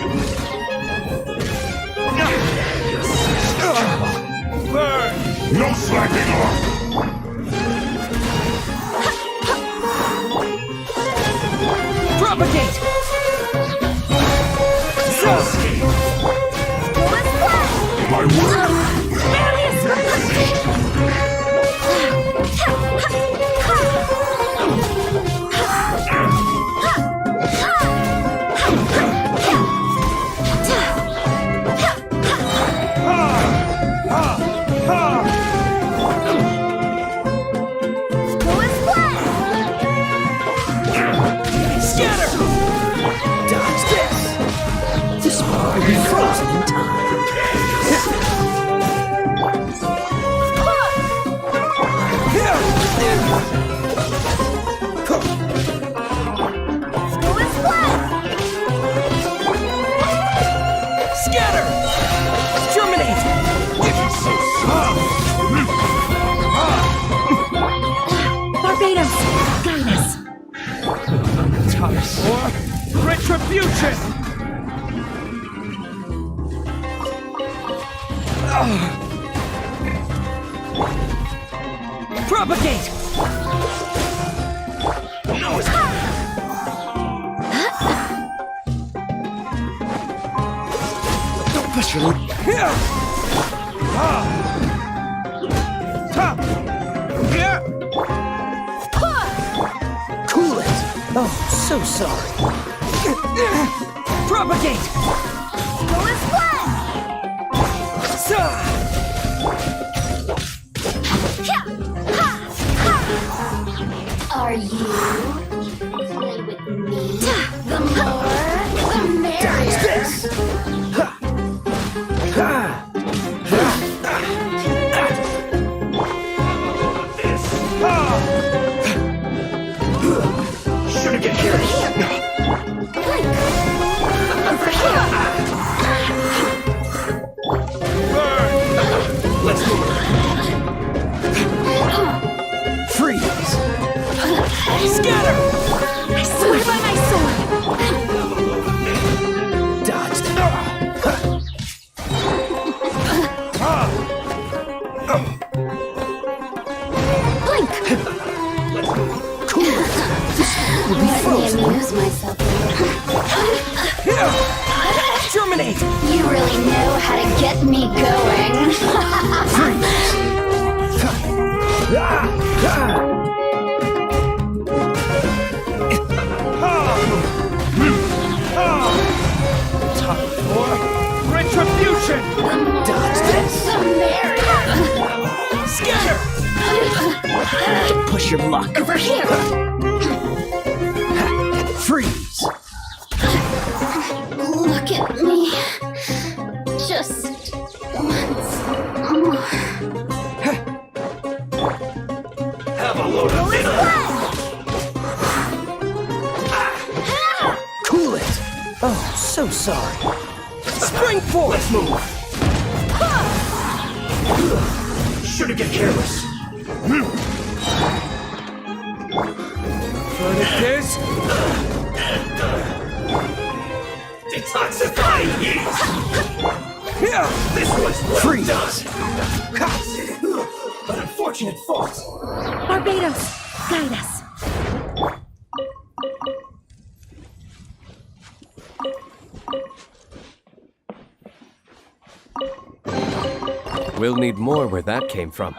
Burn! No slacking off. Propagate! Go and splash! My work. Go and splash! Scatter! Dodge this! This one will be frozen in time. Go and splash! Scatter! Germinate! Barbados! Guide us! Thomas. Retribution! Propagate! Don't push your lead. Cool it! Oh, so sorry. Propagate! Go and splash! Are you? Play with me. The more, the merrier. This! Shouldn't get here. Over here. Let's move. Freeze! Get me going. Time for retribution! Dodge this! Scatter! Push your luck. Over here. Freeze! Look at me. Just once more. Have a load of Cool it! Oh, so sorry. Spring forward! Let's move! Shouldn't get careless. Furnace! Detoxifying heat! This was freeze! An unfortunate fault. Barbados, guide us. We'll need more where that came from.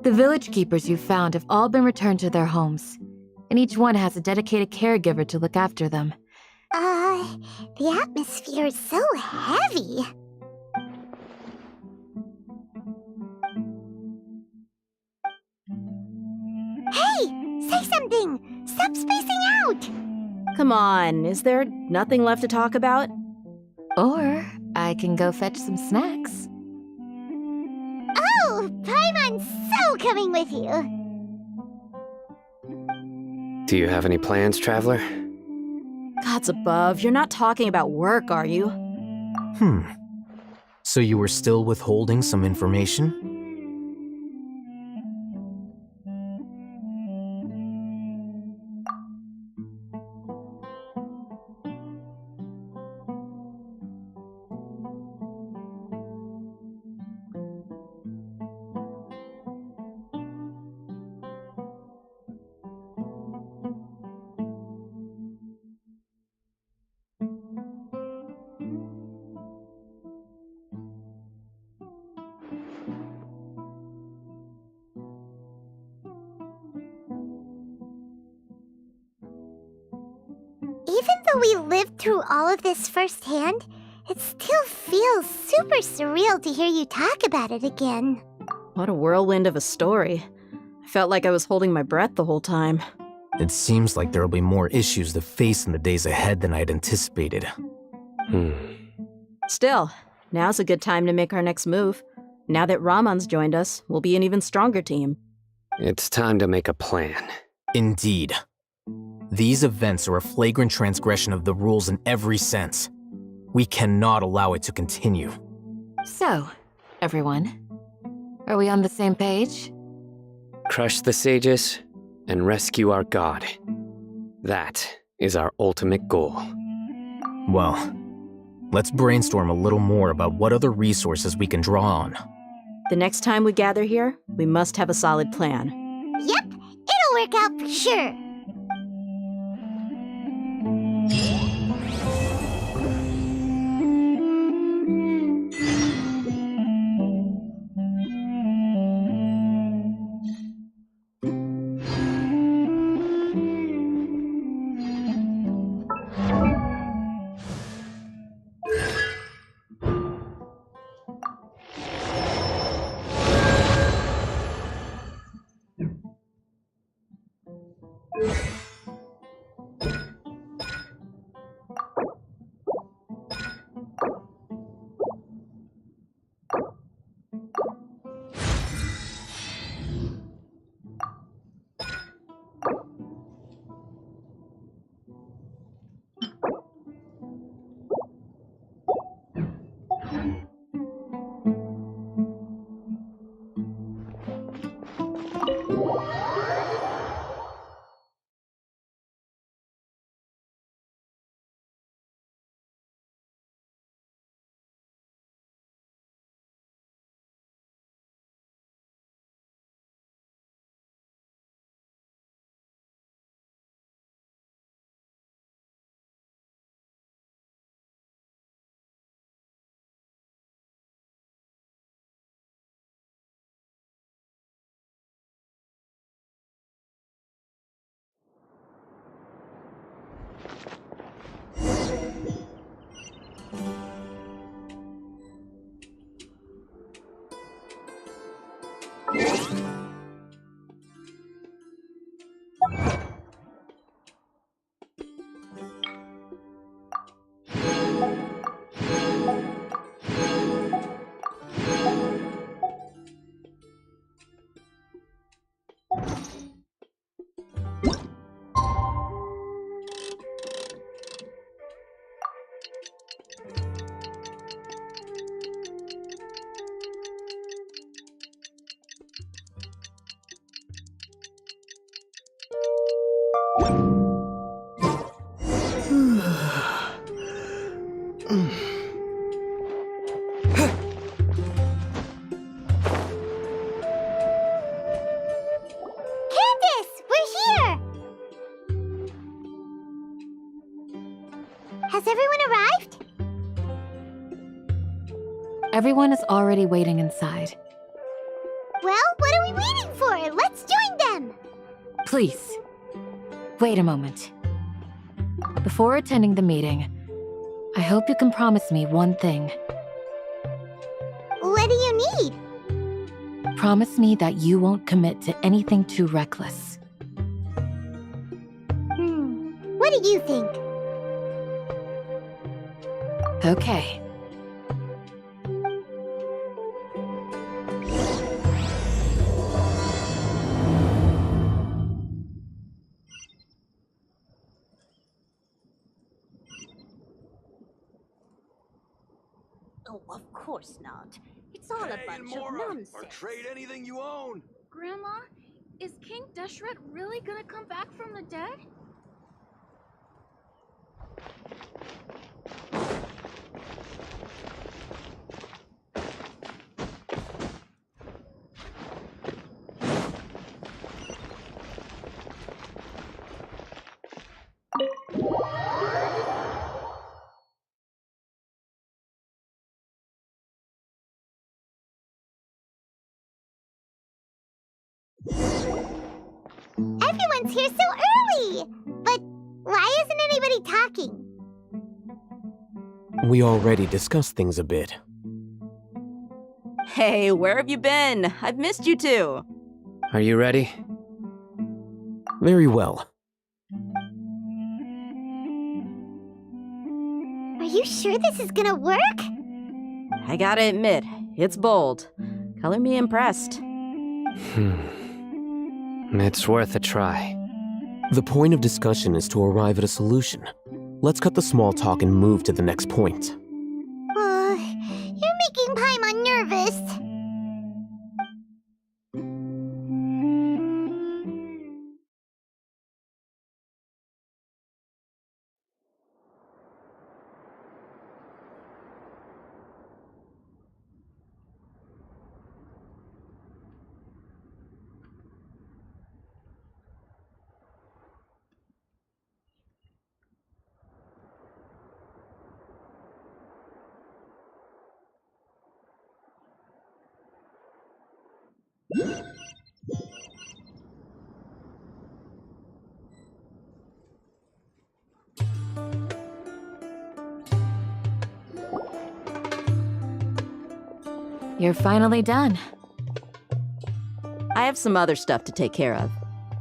The village keepers you found have all been returned to their homes, and each one has a dedicated caregiver to look after them. The atmosphere is so heavy. Hey! Say something! Stop spacing out! Come on, is there nothing left to talk about? Or I can go fetch some snacks. Oh! Paimon's so coming with you! Do you have any plans, traveler? Gods above, you're not talking about work, are you? So you were still withholding some information? Even though we lived through all of this firsthand, it still feels super surreal to hear you talk about it again. What a whirlwind of a story. I felt like I was holding my breath the whole time. It seems like there will be more issues to face in the days ahead than I'd anticipated. Still, now's a good time to make our next move. Now that Ramon's joined us, we'll be an even stronger team. It's time to make a plan. Indeed. These events are a flagrant transgression of the rules in every sense. We cannot allow it to continue. So, everyone, are we on the same page? Crush the sages and rescue our god. That is our ultimate goal. Well, let's brainstorm a little more about what other resources we can draw on. The next time we gather here, we must have a solid plan. Yep, it'll work out for sure. Has everyone arrived? Everyone is already waiting inside. Well, what are we waiting for? Let's join them! Please, wait a moment. Before attending the meeting, I hope you can promise me one thing. What do you need? Promise me that you won't commit to anything too reckless. What do you think? Okay. Oh, of course not. It's all a bunch of nonsense. Or trade anything you own. Grandma, is King Deshret really gonna come back from the dead? Everyone's here so early! But why isn't anybody they talking? We already discussed things a bit. Hey, where have you been? I've missed you too. Are you ready? Very well. Are you sure this is gonna work? I gotta admit, it's bold. Color me impressed. It's worth a try. The point of discussion is to arrive at a solution. Let's cut the small talk and move to the next point. You're making Paimon nervous. You're finally done. I have some other stuff to take care of.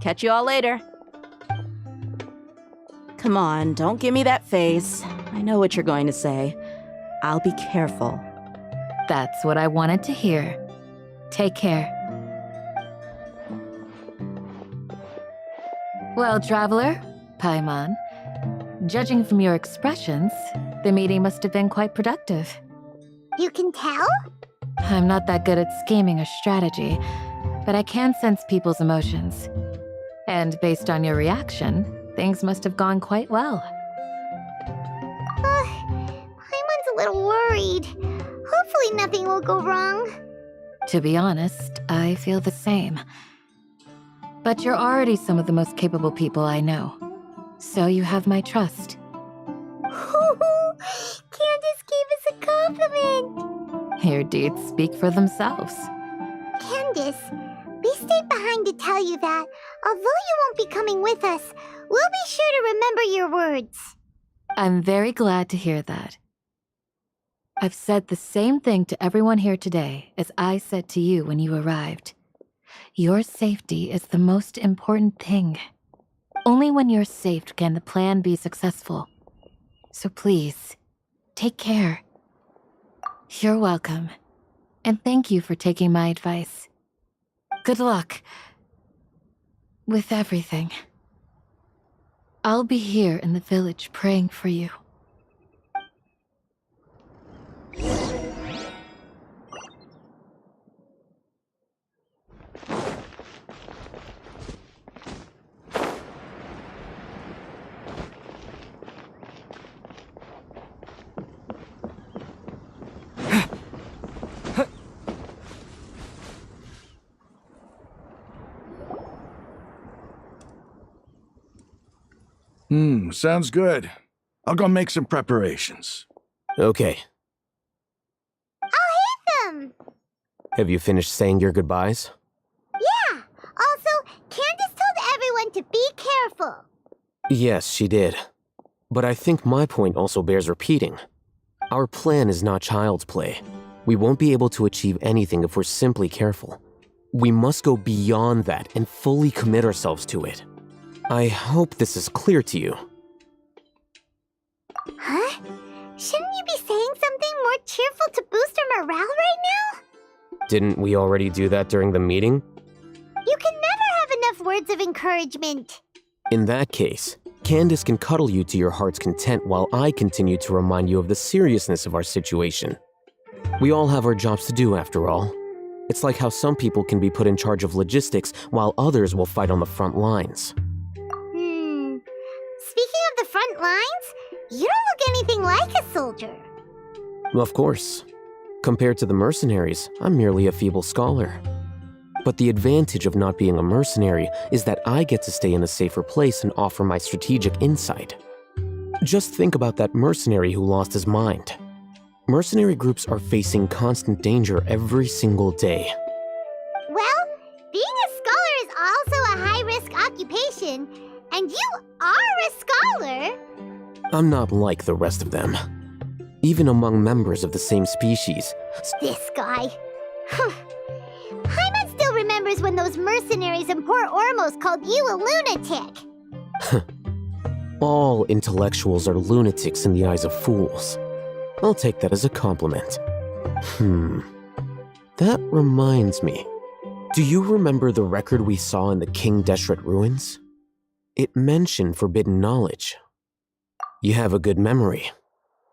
Catch you all later. Come on, don't give me that face. I know what you're going to say. I'll be careful. That's what I wanted to hear. Take care. Well, traveler, Paimon, judging from your expressions, the meeting must have been quite productive. You can tell? I'm not that good at scheming or strategy, but I can sense people's emotions. And based on your reaction, things must have gone quite well. Paimon's a little worried. Hopefully nothing will go wrong. To be honest, I feel the same. But you're already some of the most capable people I know. So you have my trust. Candace gave us a compliment. Your deeds speak for themselves. Candace, we stayed behind to tell you that, although you won't be coming with us, we'll be sure to remember your words. I'm very glad to hear that. I've said the same thing to everyone here today as I said to you when you arrived. Your safety is the most important thing. Only when you're safe can the plan be successful. So please, take care. You're welcome. And thank you for taking my advice. Good luck with everything. I'll be here in the village praying for you. Sounds good. I'll go make some preparations. Okay. I'll hit them! Have you finished saying your goodbyes? Yeah! Also, Candace told everyone to be careful. Yes, she did. But I think my point also bears repeating. Our plan is not child's play. We won't be able to achieve anything if we're simply careful. We must go beyond that and fully commit ourselves to it. I hope this is clear to you. Huh? Shouldn't you be saying something more cheerful to boost our morale right now? Didn't we already do that during the meeting? You can never have enough words of encouragement. In that case, Candace can cuddle you to your heart's content while I continue to remind you of the seriousness of our situation. We all have our jobs to do after all. It's like how some people can be put in charge of logistics while others will fight on the front lines. Speaking of the front lines, you don't look anything like a soldier. Of course. Compared to the mercenaries, I'm merely a feeble scholar. But the advantage of not being a mercenary is that I get to stay in a safer place and offer my strategic insight. Just think about that mercenary who lost his mind. Mercenary groups are facing constant danger every single day. Well, being a scholar is also a high-risk occupation, and you are a scholar. I'm not like the rest of them. Even among members of the same species. This guy. Paimon still remembers when those mercenaries in Port Ormos called you a lunatic. All intellectuals are lunatics in the eyes of fools. I'll take that as a compliment. That reminds me. Do you remember the record we saw in the King Deshret ruins? It mentioned forbidden knowledge. You have a good memory.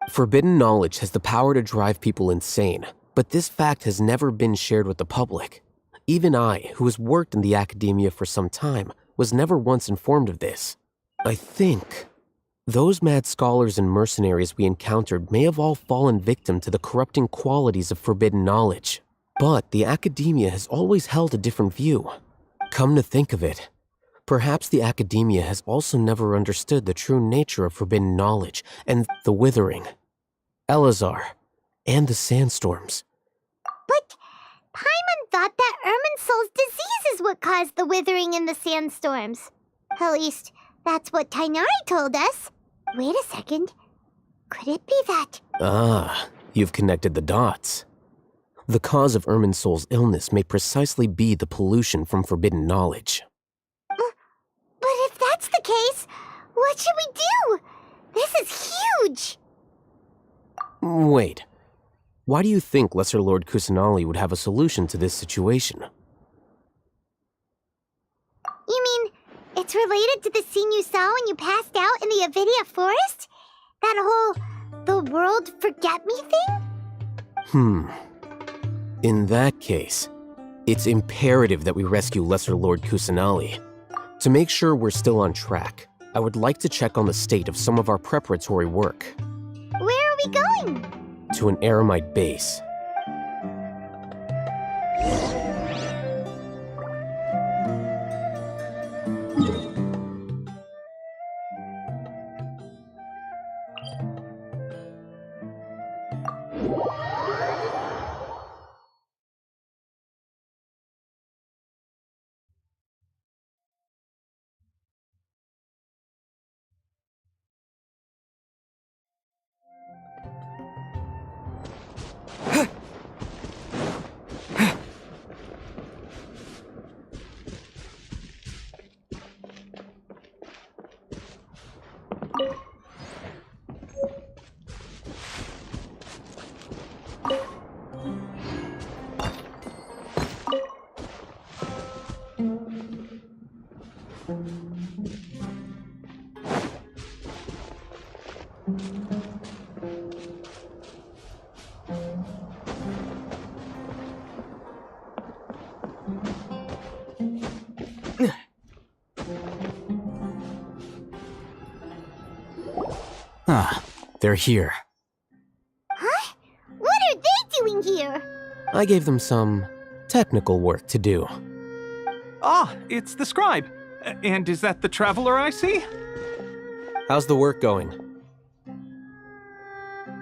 Forbidden knowledge has the power to drive people insane, but this fact has never been shared with the public. Even I, who has worked in the academia for some time, was never once informed of this. I think those mad scholars and mercenaries we encountered may have all fallen victim to the corrupting qualities of forbidden knowledge. But the academia has always held a different view. Come to think of it, perhaps the academia has also never understood the true nature of forbidden knowledge and the withering, Elazar, and the sandstorms. But Paimon thought that Irminsul's disease is what caused the withering and the sandstorms. At least, that's what Tainari told us. Wait a second. Could it be that? Ah, you've connected the dots. The cause of Irminsul's illness may precisely be the pollution from forbidden knowledge. But if that's the case, what should we do? This is huge! Wait. Why do you think Lesser Lord Kusanali would have a solution to this situation? You mean, it's related to the scene you saw when you passed out in the Avidia forest? That whole, the world forget me thing? In that case, it's imperative that we rescue Lesser Lord Kusanali. To make sure we're still on track, I would like to check on the state of some of our preparatory work. Where are we going? To an Eremite base. They're here. Huh? What are they doing here? I gave them some technical work to do. Ah, it's the scribe. And is that the traveler I see? How's the work going?